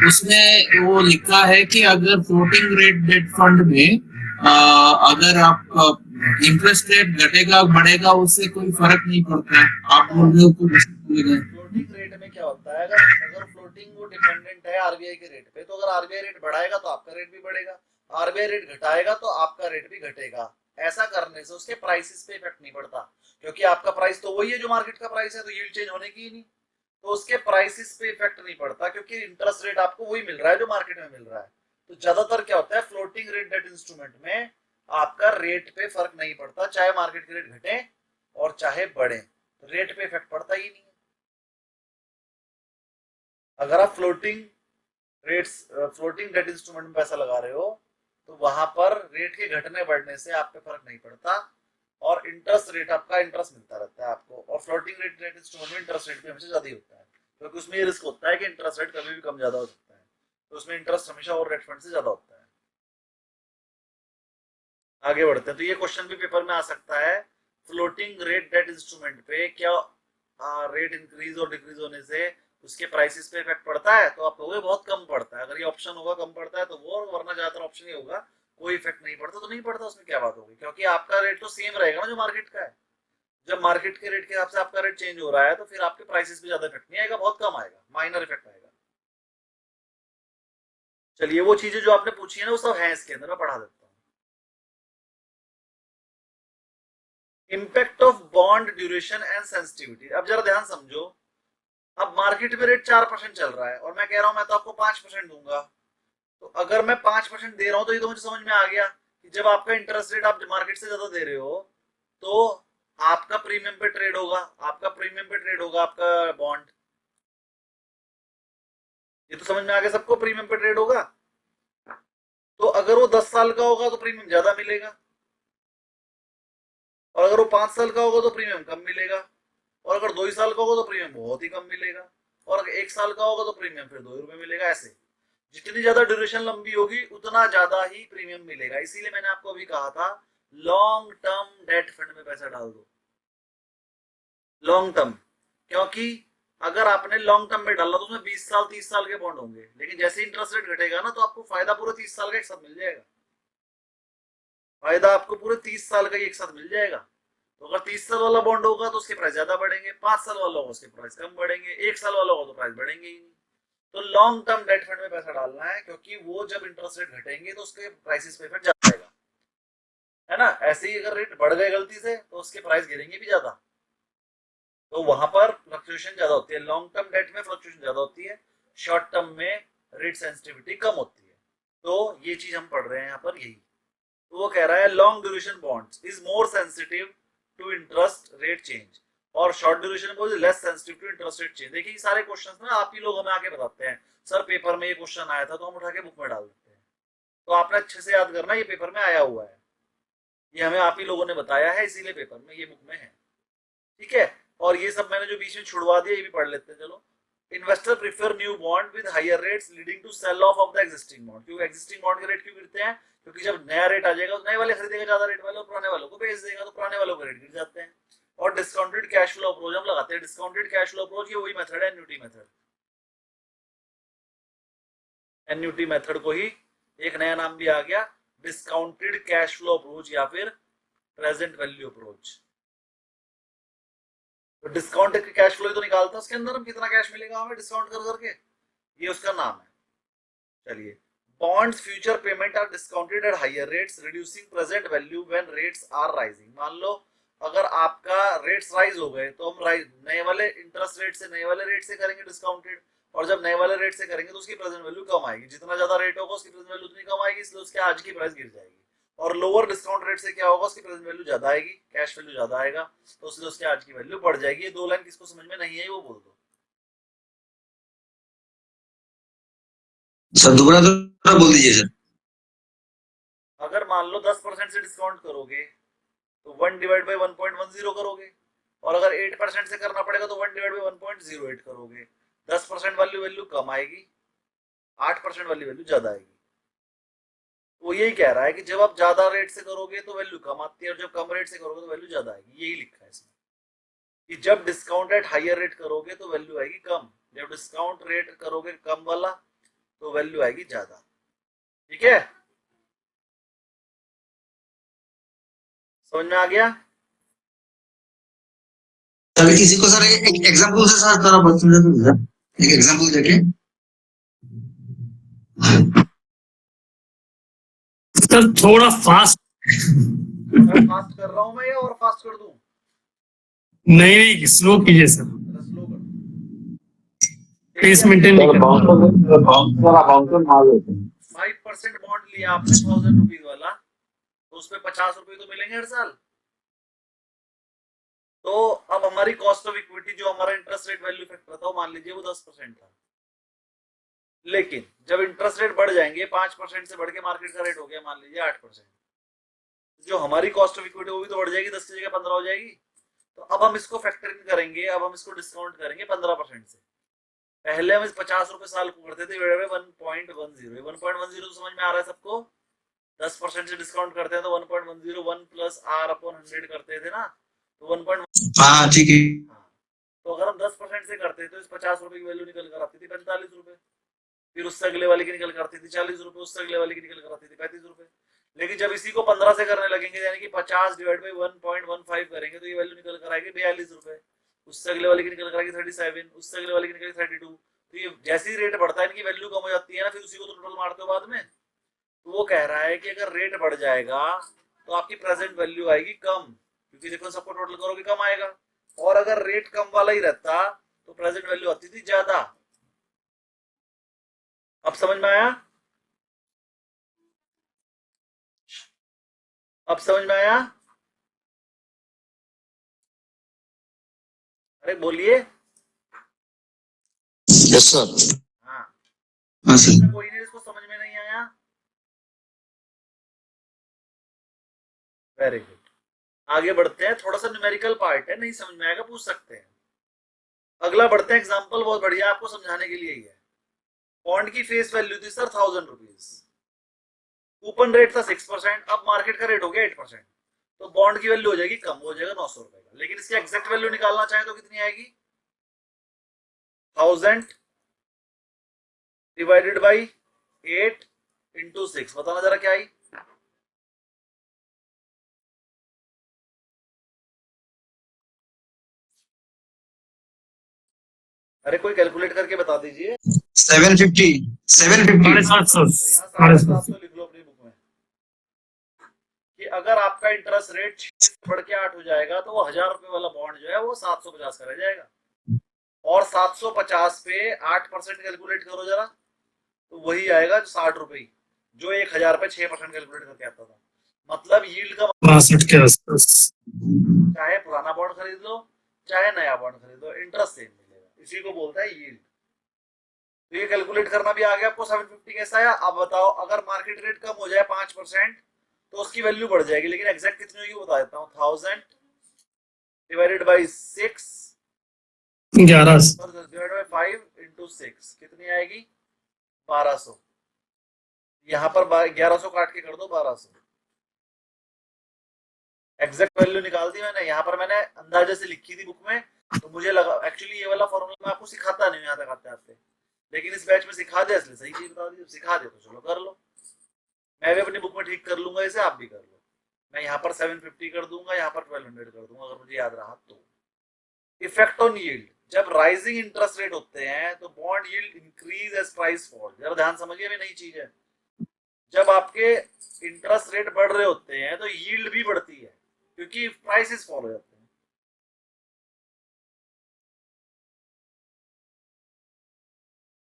उसमें वो लिखा है कि अगर फ्लोटिंग रेट डेट फंड में अगर आप इंटरेस्ट रेट घटेगा बढ़ेगा उससे कोई फर्क नहीं पड़ता है, आप बोल रहे हो कुछ? फ्लोटिंग रेट में क्या होता है, अगर फ्लोटिंग वो डिपेंडेंट है आरबीआई के रेट पे, तो अगर आरबीआई रेट बढ़ाएगा तो आपका रेट भी बढ़ेगा, आरबीआई रेट घटाएगा तो आपका रेट भी घटेगा। ऐसा करने से उसके प्राइसेस पे इफेक्ट नहीं पड़ता, क्योंकि आपका प्राइस तो वही है जो मार्केट का प्राइस है, तो यील्ड चेंज होने की ही नहीं, तो उसके प्राइसेस पे इफेक्ट नहीं पड़ता, क्योंकि इंटरेस्ट रेट आपको वही मिल रहा है जो मार्केट में मिल रहा है। तो ज्यादातर क्या होता है फ्लोटिंग रेट डेट इंस्ट्रूमेंट में आपका रेट पे फर्क नहीं पड़ता, चाहे मार्केट के रेट घटे और चाहे बढ़े, तो रेट पे इफेक्ट पड़ता ही नहीं है। अगर आप फ्लोटिंग डेट इंस्ट्रूमेंट में पैसा लगा रहे हो तो वहां पर रेट के घटने बढ़ने से आप पे फर्क नहीं पड़ता, और इंटरेस्ट रेट आपका इंटरेस्ट मिलता रहता है आपको। और फ्लोटिंग रेट डेट इंस्ट्रूमेंट में इंटरेस्ट रेट भी हमेशा ज्यादा ही होता है, क्योंकि उसमें ये रिस्क होता है कि इंटरेस्ट रेट कभी भी कम ज्यादा हो सकता है, तो उसमें इंटरेस्ट हमेशा और रेट फंड से ज्यादा होता है। आगे बढ़ते हैं। तो ये क्वेश्चन भी पेपर में आ सकता है, फ्लोटिंग रेट डेट इंस्ट्रूमेंट पे क्या रेट इंक्रीज और डिक्रीज होने से उसके प्राइसेस पे इफेक्ट पड़ता है? तो आप कहोगे बहुत कम पड़ता है। अगर ये ऑप्शन होगा कम पड़ता है तो वो, वरना ज्यादातर ऑप्शन ये होगा कोई इफेक्ट नहीं पड़ता तो नहीं पड़ता, उसमें क्या बात होगी, क्योंकि आपका रेट तो सेम रहेगा ना जो मार्केट का है। जब मार्केट के रेट के हिसाब से आपका रेट चेंज हो रहा है तो फिर आपके प्राइसेस पे ज्यादा इफेक्ट नहीं आएगा, बहुत कम आएगा, माइनर इफेक्ट आएगा। चलिए वो चीजें जो आपने पूछी है ना वो सब है इसके अंदर, मैं पढ़ा देता हूँ। Impact of bond duration and sensitivity. अब जरा ध्यान समझो, अब मार्केट में रेट 4% चल रहा है और मैं कह रहा हूं मैं तो आपको 5% दूंगा, तो अगर मैं 5% दे रहा हूं तो ये तो मुझे समझ में आ गया कि जब आपका इंटरेस्ट रेट आप मार्केट से ज्यादा दे रहे हो तो आपका प्रीमियम पे ट्रेड होगा, आपका बॉन्ड। ये तो समझ में आ गया सबको, प्रीमियम पे ट्रेड होगा। तो अगर वो 10 साल का होगा तो प्रीमियम ज्यादा मिलेगा, और अगर वो 5 साल का होगा तो प्रीमियम कम मिलेगा, और अगर 2 साल का होगा तो प्रीमियम बहुत ही कम मिलेगा, और अगर 1 साल का होगा तो प्रीमियम फिर 2 रुपए मिलेगा। ऐसे जितनी ज्यादा ड्यूरेशन लंबी होगी उतना ज्यादा ही प्रीमियम मिलेगा। इसीलिए मैंने आपको अभी कहा था लॉन्ग टर्म डेट फंड में पैसा डाल दो, लॉन्ग टर्म, क्योंकि अगर आपने लॉन्ग टर्म में डाला तो उसमें 20 साल 30 साल के बॉन्ड होंगे, लेकिन जैसे इंटरेस्ट रेट घटेगा ना तो आपको फायदा पूरे 30 साल का एक साथ मिल जाएगा, फायदा आपको पूरे 30 साल का एक साथ मिल जाएगा। तो अगर 30 साल वाला बॉन्ड होगा तो उसके प्राइस ज्यादा बढ़ेंगे, 5 साल वाला होगा उसके प्राइस कम बढ़ेंगे, 1 साल वाला होगा तो प्राइस बढ़ेंगे ही नहीं। तो लॉन्ग टर्म डेट फंड में पैसा डालना है, क्योंकि वो जब इंटरेस्ट रेट घटेंगे तो उसके प्राइसेस पे इफेक्ट ज्यादा आएगा, है ना। ऐसे ही अगर रेट बढ़ गए गलती से तो उसके प्राइस गिरेंगे भी ज्यादा, तो वहां पर फ्लक्चुएशन ज्यादा होती है। लॉन्ग टर्म डेट में फ्लक्चुएशन ज्यादा होती है, शॉर्ट टर्म में रेट सेंसिटिविटी कम होती है। तो ये चीज हम पढ़ रहे हैं यहाँ पर यही। तो वो कह रहा है long duration bonds is more sensitive to interest rate change और short duration bonds is less sensitive to interest rate change. देखिए सारे क्वेश्चंस ना आप ही लोग हमें आके बताते हैं, सर पेपर में ये क्वेश्चन आया था, तो हम उठा के बुक में डाल देते हैं। तो आपने अच्छे से याद करना, ये पेपर में आया हुआ है, ये हमें आप ही लोगों ने बताया है, इसीलिए पेपर में ये बुक में है, ठीक है। और ये सब मैंने जो बीच में छुड़वा दिया ये भी पढ़ लेते हैं। चलो, investor prefer new bond with higher rates leading to sell off of the existing bond. क्यों एग्जिस्टिंग बॉन्ड के रेट क्यों गिरते हैं? क्योंकि जब नया रेट आ जाएगा तो नए वाले खरीदेगा ज्यादा रेट वाले और पुराने वालों को बेच देगा, तो पुराने वालों के रेट गिर जाते हैं। और डिस्काउंटेड कैश फ्लो अप्रोच हम लगाते हैं। डिस्काउंटेड कैश फ्लो अप्रोच ये वही मेथड है, एन्युटी मेथड। एन्युटी मेथड को ही एक नया नाम भी आ गया, डिस्काउंटेड कैश फ्लो अप्रोच या फिर प्रेजेंट वैल्यू अप्रोच। तो डिस्काउंट के कैश फ्लो तो निकालते हैं, उसके अंदर हम कितना कैश मिलेगा हमें डिस्काउंट कर करके, ये उसका नाम है। चलिए, bonds future payment are discounted at higher rates reducing present value when rates are rising. मान लो अगर आपका रेट्स राइज हो गए तो हम नए वाले इंटरेस्ट रेट से नए वाले रेट से करेंगे डिस्काउंटेड, और जब नए वाले रेट से करेंगे तो उसकी प्रेजेंट वैल्यू कम आएगी। जितना ज्यादा रेट होगा उसकी प्रेजेंट वैल्यू उतनी कम आएगी, इसलिए उसके आज की प्राइस गिर जाएगी। और लोअर डिस्काउंट रेट से क्या होगा, उसकी प्रेजेंट वैल्यू ज्यादा आएगी, कैश वैल्यू ज्यादा आएगा, तो उससे उसके आज की वैल्यू बढ़ जाएगी। ये दो लाइन किसको समझ में नहीं है वो बोल दो। सर दोबारा दोबारा बोल दीजिए सर। अगर मान लो 10% से डिस्काउंट करोगे तो 1/1.10 करोगे, और अगर 8% से करना पड़ेगा तो 1/1.08 करोगे। 10% वाली वैल्यू कम आएगी, 8% वाली वैल्यू ज्यादा आएगी। वो यही कह रहा है कि जब आप ज्यादा रेट से करोगे तो वैल्यू कम आती है, और जब कम रेट से करोगे तो वैल्यू ज्यादा आएगी। यही लिखा है इसमें कि जब डिस्काउंट एट हायर रेट करोगे तो वैल्यू आएगी कम, जब डिस्काउंट रेट करोगे कम वाला तो वैल्यू आएगी ज्यादा। ठीक है, समझ में आ गया? सर इसी को सर एक एग्जांपल से सर थोड़ा बहुत समझा दो सर, एक एग्जांपल देके। सर थोड़ा फास्ट फास्ट कर रहा हूं मैं या और फास्ट कर दूं? नहीं स्लो कीजिए सर, स्लो कर। पेस मेंटेन नहीं करना। 5% बॉन्ड लिया आपने 1000 रुपीज वाला, तो उसमें 50 रुपए तो मिलेंगे हर साल। तो अब हमारी कॉस्ट ऑफ इक्विटी जो हमारा इंटरेस्ट रेट वैल्यू फैक्टर था, मान लीजिए वो 10% था। लेकिन जब इंटरेस्ट रेट बढ़ जाएंगे 5% से बढ़ के मार्केट का रेट हो गया मान लीजिए 8%, जो हमारी कॉस्ट ऑफ इक्विटी वो भी तो बढ़ जाएगी, 10 की जगह 15 हो जाएगी। तो अब हम इसको फैक्टरिंग करेंगे, अब हम इसको डिस्काउंट करेंगे 15% से। पहले हम इस 50 रुपए साल को करते थे 1.10, 1.10 तो समझ में आ रहा है सबको। 10% से डिस्काउंट करते हैं तो 1.10 1 प्लस R/100 करते थे ना, तो 1.1। हाँ ठीक है। तो अगर हम 10% से करते तो इस 50 रुपए की वैल्यू निकल कर आती थी 45 रुपए, फिर उससे अगले वाले की निकल कर आती थी 40 रुपए, उससे अगले वाले की निकल कर आती थी 35 रुपए। लेकिन जब इसी को 15 से करने लगेंगे यानी कि 50 डिवाइड बाई 1.15 करेंगे तो ये वैल्यू निकल कर आएगी 42 रुपए, उससे अगले वाले की निकल कर आएगी 37, उससे अगले वाले की निकल 32। तो ये जैसे ही रेट बढ़ता है इनकी वैल्यू कम हो जाती है ना, फिर उसी को तो टोटल मारते हो बाद में। तो वो कह रहा है कि अगर रेट बढ़ जाएगा तो आपकी प्रेजेंट वैल्यू आएगी कम, क्योंकि देखो सबको टोटल करोगे कम आएगा, और अगर रेट कम वाला ही रहता तो प्रेजेंट वैल्यू आती थी ज्यादा। अब समझ में आया? अब समझ में आया? अरे बोलिए। Yes sir. हाँ हाँ सर। कोई नहीं इसको समझ में नहीं आया? वेरी गुड, आगे बढ़ते हैं। थोड़ा सा न्यूमेरिकल पार्ट है, नहीं समझ में आएगा पूछ सकते हैं। अगला बढ़ते हैं, एग्जांपल बहुत बढ़िया आपको समझाने के लिए ही है। बॉन्ड की फेस वैल्यू थी सर 1000 रुपीज, कूपन रेट था 6%, अब मार्केट का रेट हो गया 8%, तो बॉन्ड की वैल्यू हो जाएगी कम, हो जाएगा 900 रुपए का। लेकिन इसकी एग्जैक्ट वैल्यू निकालना चाहे तो कितनी आएगी? 1000 डिवाइडेड बाई 8 इंटू 6, बताना जरा क्या आई? अरे कोई कैलकुलेट करके बता दीजिए। 750 750। 750 तो यहाँ 750 लिख लो अपनी बुक में कि अगर आपका इंटरेस्ट रेट 6 से बढ़ के 8 हो जाएगा तो वो 1000 रुपए वाला बॉन्ड जो है वो 750 का रह जाएगा, और 750 पे 8% कैलकुलेट करो जरा, तो वही आएगा 60 रुपए, जो 1000 पे 6% कैलकुलेट करके आता था। मतलब यील्ड का 62 के आसपास। चाहे पुराना बॉन्ड खरीद लो चाहे नया बॉन्ड खरीद लो, इंटरेस्ट सेम मिलेगा, इसी को बोलता है यील्ड। तो ये कैलकुलेट करना भी आ गया आपको 750 कैसा है। अब बताओ अगर मार्केट रेट कम हो जाए 5% तो उसकी वैल्यू बढ़ जाएगी, लेकिन एग्जैक्ट कितनी होगी बता देता हूँ। 1000 divided by 6 11 divided by 5 into 6 कितनी आएगी? 1200। यहाँ पर 1100 काट के कर दो 1200, एग्जैक्ट वैल्यू निकाल दी मैंने। यहाँ पर मैंने अंदाजे से लिखी थी बुक में, तो मुझे लगा एक्चुअली ये वाला फॉर्मूला मैं आपको सिखाता नहीं यहाँ तक आते आते, लेकिन इस बैच में सिखा दे, इसलिए सही चीज बता दी। सिखा दे तो चलो कर लो, मैं भी अपनी बुक में ठीक कर लूंगा इसे, आप भी कर लो। मैं यहाँ पर 750 कर दूंगा, यहाँ पर 1200 कर दूंगा, अगर मुझे याद रहा तो। इफेक्ट ऑन यील्ड, जब राइजिंग इंटरेस्ट रेट होते हैं तो bond yield increase as price fall. जरा ध्यान समझिए, अभी नई चीज है। जब आपके इंटरेस्ट रेट बढ़ रहे होते हैं तो यील्ड भी बढ़ती है, क्योंकि प्राइसेस फॉल हो जाते हैं।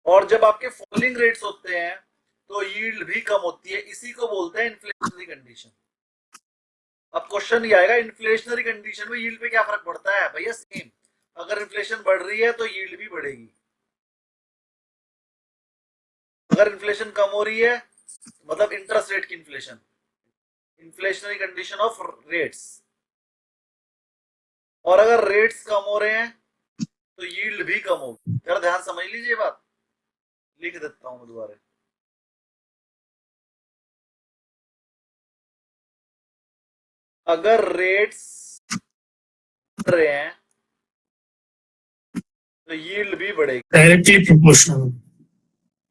और जब आपके फॉलिंग रेट्स होते हैं तो यील्ड भी कम होती है, इसी को बोलते हैं इन्फ्लेशनरी कंडीशन। अब क्वेश्चन ये आएगा, इन्फ्लेशनरी कंडीशन में यील्ड पे क्या फर्क पड़ता है? भैया सेम, अगर इन्फ्लेशन बढ़ रही है तो यील्ड भी बढ़ेगी, अगर इन्फ्लेशन कम हो रही है मतलब इंटरेस्ट रेट की inflation, inflationary condition of rates, और अगर रेट्स कम हो रहे हैं तो यील्ड भी कम होगी। जरा ध्यान समझ लीजिए बात, लिख देता हूं दोबारा। अगर रेट्स बढ़ रहे हैं तो यील्ड भी बढ़ेगी, डायरेक्टली प्रोपोर्शनल।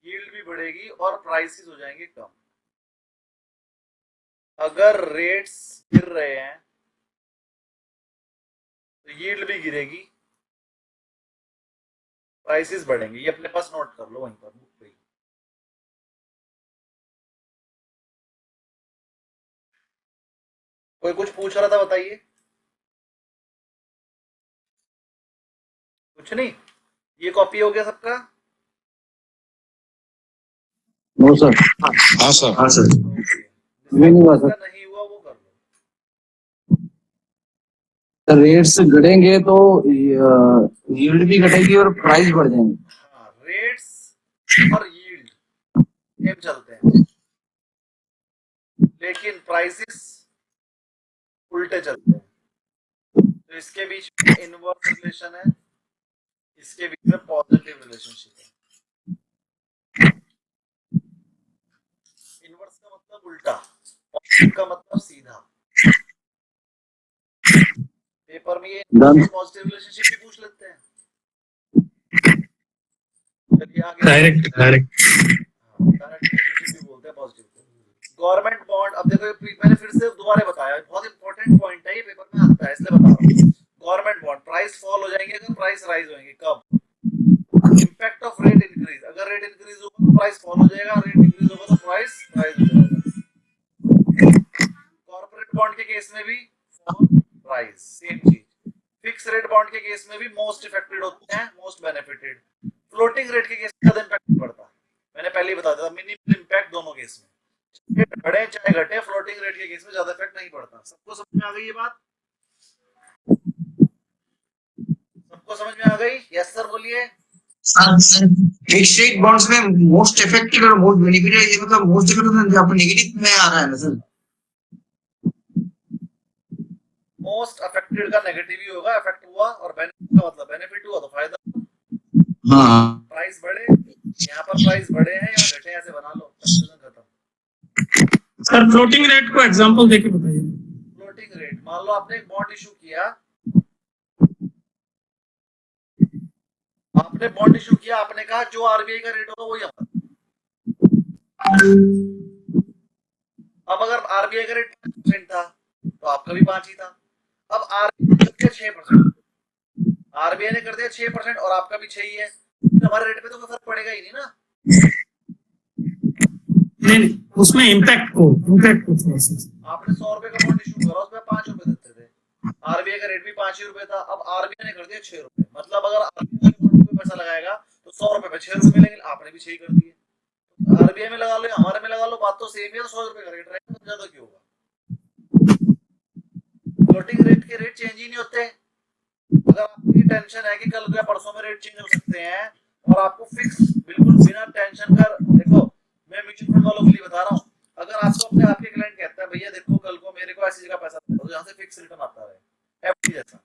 यील्ड भी बढ़ेगी और प्राइसेस हो जाएंगे कम। अगर रेट्स गिर रहे हैं तो यील्ड भी गिरेगी, प्राइसेस बढ़ेंगे। ये अपने पास नोट कर लो वहीं पर बुक पे। कोई कुछ पूछ रहा था, बताइए। कुछ नहीं, ये कॉपी हो गया सबका? No sir. हाँ सर। हाँ सर। ये नहीं हुआ सर। नहीं हुआ वो कर लो। रेट्स घटेंगे तो यील्ड भी घटेगी और प्राइस बढ़ जाएंगे। हाँ, रेट्स और यील्ड सेम चलते हैं, लेकिन प्राइसेस उल्टे चलते हैं। तो इसके बीच में इनवर्स रिलेशन है, इसके बीच में पॉजिटिव रिलेशनशिप है। इनवर्स का मतलब उल्टा, पॉजिटिव का मतलब सीधा। पेपर में ये पॉजिटिव रिलेशनशिप भी पूछ लेते हैं। चलिए आगे। डायरेक्ट डायरेक्ट रिलेशनशिप भी बोलते हैं पॉजिटिव को। गवर्नमेंट बॉन्ड, अब देखो देखो मैंने फिर से दोबारा बताया, बहुत इंपॉर्टेंट पॉइंट है ये, पेपर में आता है इसलिए बता रहा हूँ। गवर्नमेंट बॉन्ड प्राइस फॉल हो जाएंगे अगर प्राइस राइज होंगे, कब? इम्पैक्ट ऑफ रेट इंक्रीज, अगर रेट इंक्रीज होगा तो प्राइस फॉल हो जाएगा, रेट इंक्रीज होगा तो प्राइस राइज हो जाएगा। कॉर्पोरेट बॉन्ड के केस में भी फॉल राइज, सेम चीज। फिक्स रेट बॉन्ड के केस में भी मोस्ट इफेक्टेड होते हैं, मोस्ट बेनिफिटेड। फ्लोटिंग रेट के केस में ज्यादा इम्पैक्ट नहीं पड़ता, मैंने पहले ही बता दिया, मिनिमम इम्पैक्ट दोनों केस में, बढ़े चाहे घटे, फ्लोटिंग रेट के केस में ज्यादा इफेक्ट नहीं पड़ता। सबको समझ में आ गई ये बात? सबको समझ में आ गई? यस सर बोलिए। सर फिक्स रेट बॉन्ड्स में मोस्ट इफेक्टिव और मोस्ट बेनिफिटेड, ये मतलब मोस्ट इफेक्टिव आपको नेगेटिव में आ रहा है ना सर? मोस्ट अफेक्टेड का नेगेटिव ही होगा, इफेक्ट हुआ, और बेनिफिट का मतलब बेनिफिट हुआ तो फायदा। हाँ प्राइस बढ़े, यहाँ पर प्राइस बढ़े हैं, यहाँ घटे, ऐसे बना लो, कंफ्यूजन खत्म। सर फ्लोटिंग रेट को एग्जांपल देके बताइए। फ्लोटिंग रेट, मान लो आपने एक बॉन्ड इशू किया, आपने बॉन्ड इशू किया, आपने कहा जो आरबीआई का रेट होगा वही हमारा। अब अगर आरबीआई का रेट 5% था तो आपका भी 5 ही था। अब आरबीआई ने कर दिया 6%, आरबीआई ने कर दिया 6% और आपका भी 6 ही है, तो हमारे रेट पे तो कोई फर्क पड़ेगा ही नहीं ना। नहीं, उसमें इम्पैक्ट को आपने 100 रुपए का बॉन्ड इशू करा, उसमें 5 रुपए देते थे, आरबीआई का रेट भी 5 ही रुपए था, अब आरबीआई ने कर दिया 6 रुपए, मतलब अगर आरबीआई में पैसा लगाएगा तो 100 रुपए पे 6 रुपए मिलेंगे, आपने भी 6 कर दिए। आरबीआई में लगा लो, हमारे में लगा लो, बात तो सेम है, तो 100 रुपए का रेट रहेगा, तो ज्यादा क्यों होगा? फ्लोटिंग रेट के रेट चेंज ही नहीं होते। अगर आपको ये टेंशन है कि कल या परसों में रेट चेंज हो सकते हैं, और आपको फिक्स बिल्कुल बिना टेंशन कर, देखो मैं म्यूचुअल फंड वालों के लिए बता रहा हूँ, अगर आपको अपने आपके क्लाइंट कहता है भैया देखो कल को मेरे को ऐसी जगह पैसा दो जहाँ से फिक्स रिटर्न आता रहे, एफडी जैसा,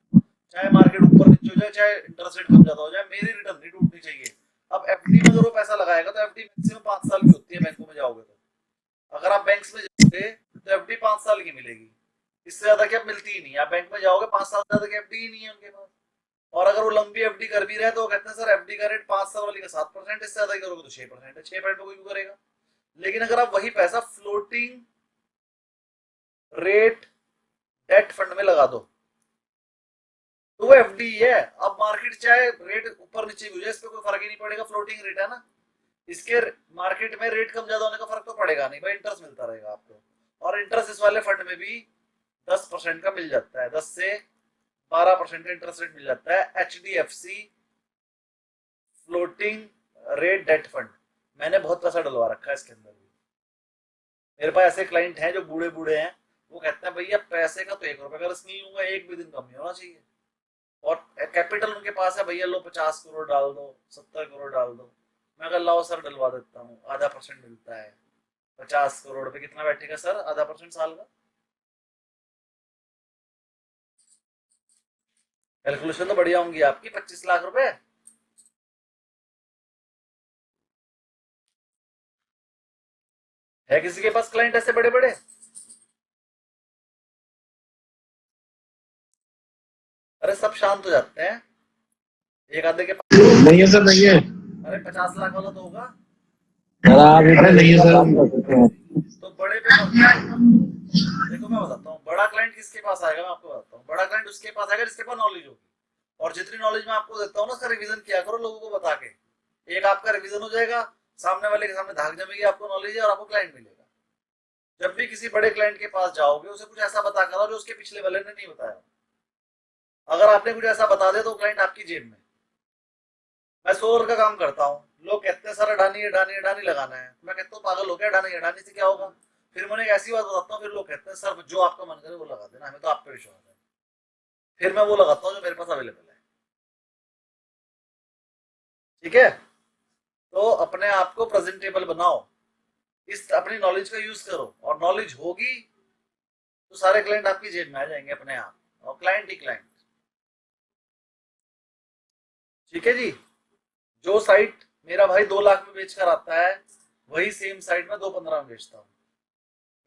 चाहे मार्केट ऊपर नीचे हो जाए, चाहे इंटरेस्ट रेट कम ज्यादा हो जाए, मेरी रिटर्न नहीं टूटनी चाहिए। अब एफडी में अगर वो पैसा लगाएगा तो एफडी मैक्सिमम 5 साल की होती है, बैंकों में जाओगे तो, अगर आप बैंक्स में जाओगे तो एफडी 5 साल की मिलेगी, इससे ज्यादा की मिलती ही नहीं। आप बैंक में जाओगे 5 साल ज्यादा की एफडी ही नहीं है उनके पास, और अगर वो लंबी एफडी कर भी रहे तो वो कहते हैं सर एफडी का रेट 5 साल वाली का 7%, इससे ज्यादा करोगे तो 6% है, 6% पे कोई क्यों करेगा। लेकिन अगर आप वही पैसा फ्लोटिंग रेट डेट फंड में लगा दो तो वो एफडी है, अब मार्केट चाहे रेट ऊपर नीचे भी हो जाए, इस पे कोई फर्क ही नहीं पड़ेगा, फ्लोटिंग रेट है ना, इसके मार्केट में रेट कम ज्यादा होने का फर्क तो पड़ेगा नहीं भाई, इंटरेस्ट मिलता रहेगा आपको, और इंटरेस्ट इस वाले फंड में भी 10% का मिल जाता है, 10 से 12% का इंटरेस्ट रेट मिल जाता है। HDFC floating rate debt fund, मैंने बहुत पैसा डलवा रखा है इसके अंदर भी, मेरे पास ऐसे क्लाइंट हैं जो बूढ़े बूढ़े हैं, वो कहते हैं भैया पैसे का तो 1 रुपए का रिस्क नहीं लूंगा, एक भी दिन कम नहीं होना चाहिए, और कैपिटल उनके पास है, भैया लो 50 करोड़ डाल दो, 70 करोड़ डाल दो, मैं अगर लाओ सर डलवा देता हूँ, आधा % मिलता है, 50 करोड़ पे कितना बैठेगा सर, आधा % साल का, कैलकुलेशन तो बढ़िया होंगी आपकी, 25 लाख रुपए। है किसी के पास क्लाइंट ऐसे बड़े बड़े? अरे सब शांत हो जाते हैं, एक आधे के पास नहीं है सर, नहीं है। अरे 50 लाख वाला तो होगा, नहीं है सर। तो बड़े पे मत जाओ। देखो मैं बताता हूँ, बड़ा क्लाइंट किसके पास आएगा, मैं आपको बताता हूँ, बड़ा क्लाइंट उसके पास आएगा जिसके पास नॉलेज होगी, और जितनी नॉलेज मैं आपको देता हूँ ना, उसका रिवीजन किया करो लोगों को बता के, एक आपका रिवीजन हो जाएगा, सामने वाले के सामने धाक जमेगी, आपको नॉलेज है और आपको क्लाइंट मिलेगा। जब भी किसी बड़े क्लाइंट के पास जाओगे, उसे कुछ ऐसा बता कर जो उसके पिछले वाले ने नहीं बताया, अगर आपने कुछ ऐसा बता दिया तो क्लाइंट आपकी जेब में। मैं 100 का काम करता हूँ, लोग कहते हैं सर अडानी अडानी अडानी लगाना है, मैं कहता हूँ पागल हो गया, अडानी अडानी से क्या होगा, फिर मैंने एक ऐसी बात बताता हूँ, फिर लोग कहते हैं सर जो आपका मन करे वो लगा देना, हमें तो आप पे विश्वास है, फिर मैं वो लगाता हूँ जो मेरे पास अवेलेबल है। ठीक है, तो अपने आप को प्रेजेंटेबल बनाओ, इस अपनी नॉलेज का यूज करो, और नॉलेज होगी तो सारे क्लाइंट आपकी जेब में आ जाएंगे अपने आप, और क्लाइंट ही क्लाइंट। ठीक है जी, जो साइट मेरा भाई 2 लाख में बेच कर आता है, वही सेम साइट में 2.15 में बेचता हूँ।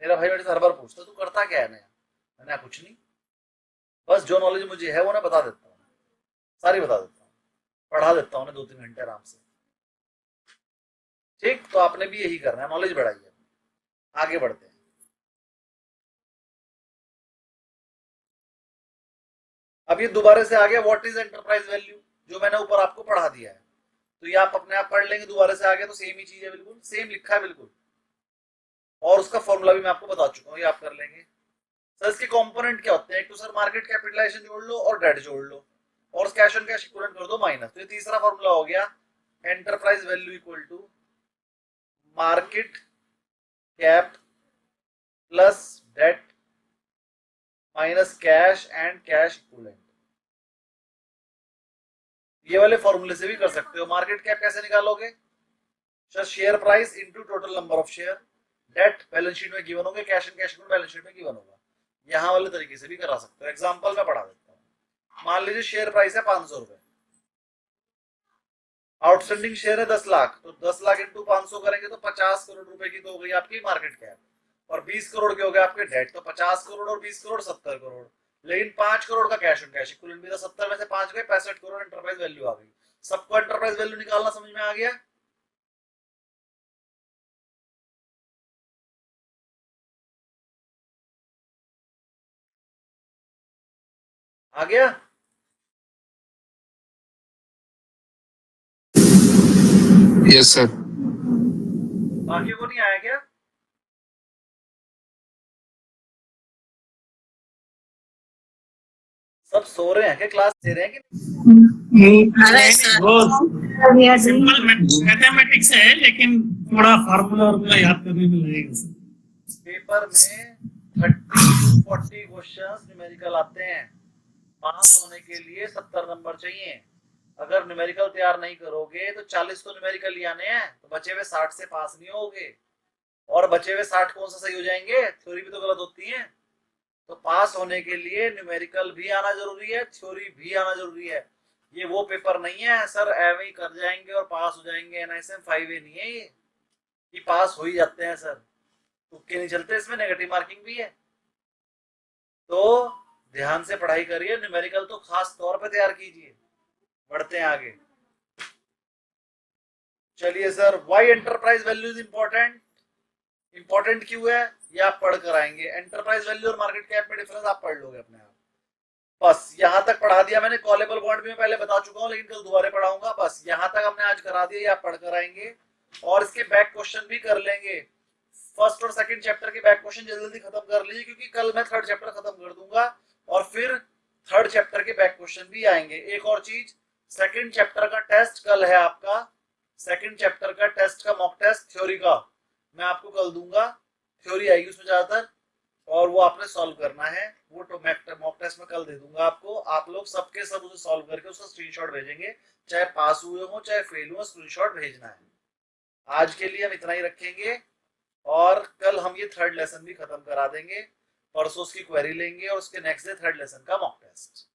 मेरा भाई मेरे से हर बार पूछता तू करता क्या है नया, मैंने कुछ नहीं, बस जो नॉलेज मुझे है वो ना बता देता हूँ, सारी बता देता हूँ, पढ़ा देता हूँ 2-3 घंटे आराम से। ठीक, तो आपने भी यही करना है, नॉलेज बढ़ाइए, आगे बढ़ते हैं। अब ये दोबारा से आ गया व्हाट इज एंटरप्राइज वैल्यू, जो मैंने ऊपर आपको पढ़ा दिया है, तो ये आप अपने आप पढ़ लेंगे, दोबारा से आ गया तो सेम ही चीज है, बिल्कुल सेम लिखा है बिल्कुल, और उसका फॉर्मूला भी मैं आपको बता चुका हूँ, ये आप कर लेंगे। सर इसके कंपोनेंट क्या होते हैं, एक तो सर मार्केट कैपिटलाइजेशन जोड़ लो और डेट जोड़ लो और कैश ऑन कैश इक्विवेलेंट कर दो माइनस, तो ये तीसरा फॉर्मूला हो गया enterprise value equal to market cap plus debt minus cash and cash equivalent. ये वाले फॉर्मूले से भी कर सकते हो। मार्केट कैप कैसे निकालोगे, sir share price into total number of share, debt balance sheet में गिवन होंगे, cash and cash equivalent balance sheet में गिवन होगा। यहाँ वाले तरीके से भी करा सकते हो। एग्जांपल मैं पढ़ा देता हूँ। मान लीजिए शेयर प्राइस है 500 रुपए, आउटस्टैंडिंग शेयर है 10 लाख, तो 10 लाख इंटू 500 करेंगे तो 50 करोड़ रुपए की तो हो गई आपकी मार्केट कैप, और 20 करोड़ के हो गए आपके डेट, तो 50 करोड़ और 20 करोड़ 70 करोड़, लेकिन 5 करोड़ का कैश ऑन कैश इक्विवेलेंट भी था, 70 में से 5 गए 65 करोड़ एंटरप्राइज वैल्यू आ गई। सबको एंटरप्राइज वैल्यू निकालना समझ में आ गया? आ गया? Yes sir. बाकी को नहीं आया क्या? सब सो रहे हैं क्या, क्लास दे रहे हैं कि अरे सर वो We are doing simple mathematics है, लेकिन थोड़ा फार्मूला याद करने में लगेगा सर। पेपर में 30 to 40 क्वेश्चंस न्यूमेरिकल आते हैं। पास होने के लिए 70 नंबर चाहिए। अगर न्यूमेरिकल तैयार नहीं करोगे तो 40 तो न्यूमेरिकल ही आने हैं, तो बचे हुए 60 से पास नहीं होगे। और बचे हुए 60 कौन सा सही हो जाएंगे, थ्योरी भी तो गलत होती है। तो पास होने के लिए न्यूमेरिकल भी आना जरूरी है, थ्योरी भी आना जरूरी है। ये वो पेपर नहीं है सर एवं ही कर जाएंगे और पास हो जाएंगे, NISM 5A नहीं है ये कि पास हो ही जाते हैं सर, तुक्के नहीं चलते, इसमें नेगेटिव मार्किंग भी है। तो ध्यान से पढ़ाई करिए, न्यूमेरिकल तो खास तौर पे तैयार कीजिए। बढ़ते हैं आगे। चलिए sir, why enterprise value is important. Important क्यों है ये आप पढ़ कर आएंगे। एंटरप्राइज वैल्यू और मार्केट कैप में डिफरेंस आप पढ़ लोगे अपने आप। बस यहां तक पढ़ा दिया मैंने। कॉलेबल बॉन्ड भी मैं पहले बता चुका हूं, लेकिन कल दोबारा पढ़ाऊंगा। बस यहां तक हमने आज करा दिया, ये आप पढ़ कर आएंगे और इसके बैक क्वेश्चन भी कर लेंगे। फर्स्ट और सेकंड चैप्टर के बैक क्वेश्चन जल्दी जल्दी खत्म कर लीजिए, क्योंकि कल मैं थर्ड चैप्टर खत्म कर दूंगा और फिर थर्ड चैप्टर के बैक क्वेश्चन भी आएंगे। एक और चीज, सेकंड चैप्टर का टेस्ट कल है आपका। सेकंड चैप्टर का टेस्ट का मॉक टेस्ट थ्योरी का मैं आपको कल दूंगा। थ्योरी आएगी उसमें ज्यादातर, और वो आपने सॉल्व करना है। वो तो मॉक टेस्ट में कल दे दूंगा आपको। आप लोग सबके सब उसे सॉल्व करके उसका स्क्रीनशॉट भेजेंगे, चाहे पास हुए हो चाहे फेल हुए, स्क्रीनशॉट भेजना है। आज के लिए हम इतना ही रखेंगे और कल हम ये थर्ड लेसन भी खत्म करा देंगे। परसों उसकी क्वेरी लेंगे और उसके नेक्स्ट डे थर्ड लेसन का मॉक टेस्ट,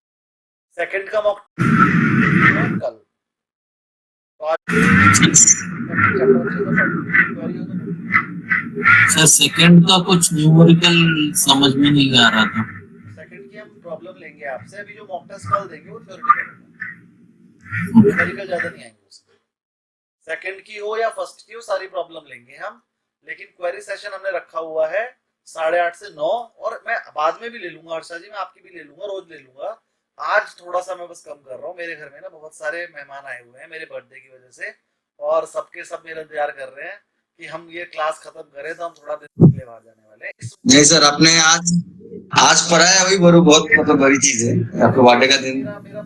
सेकंड का मॉक कल। तो आज सर सेकंड का कुछ न्यूमेरिकल समझ में नहीं आ रहा था। सेकंड की हम प्रॉब्लम लेंगे आपसे। अभी जो मॉक टेस्ट कल देंगे वो थ्योरेटिकल होगा, न्यूमेरिकल ज्यादा नहीं आएंगे उसमें। सेकंड की हो या फर्स्ट की हो, सारी प्रॉब्लम लेंगे हम। लेकिन क्वेरी सेशन हमने रखा हुआ है 8:30 से 9, और मैं बाद में भी ले लूंगा हर्षा जी, मैं आपकी भी ले लूंगा, रोज ले लूंगा। आज थोड़ा सा मैं बस कम कर रहा हूँ। मेरे घर में ना बहुत सारे मेहमान आए हुए हैं मेरे बर्थडे की वजह से, और सबके सब मेरा इंतजार कर रहे हैं कि हम ये क्लास खत्म करें, तो हम थोड़ा देर के लिए बाहर जाने वाले हैं। नहीं सर, आपने आज पढ़ा है, अभी बहुत मतलब बड़ी चीज है आपके बर्थडे का दिन। मेरा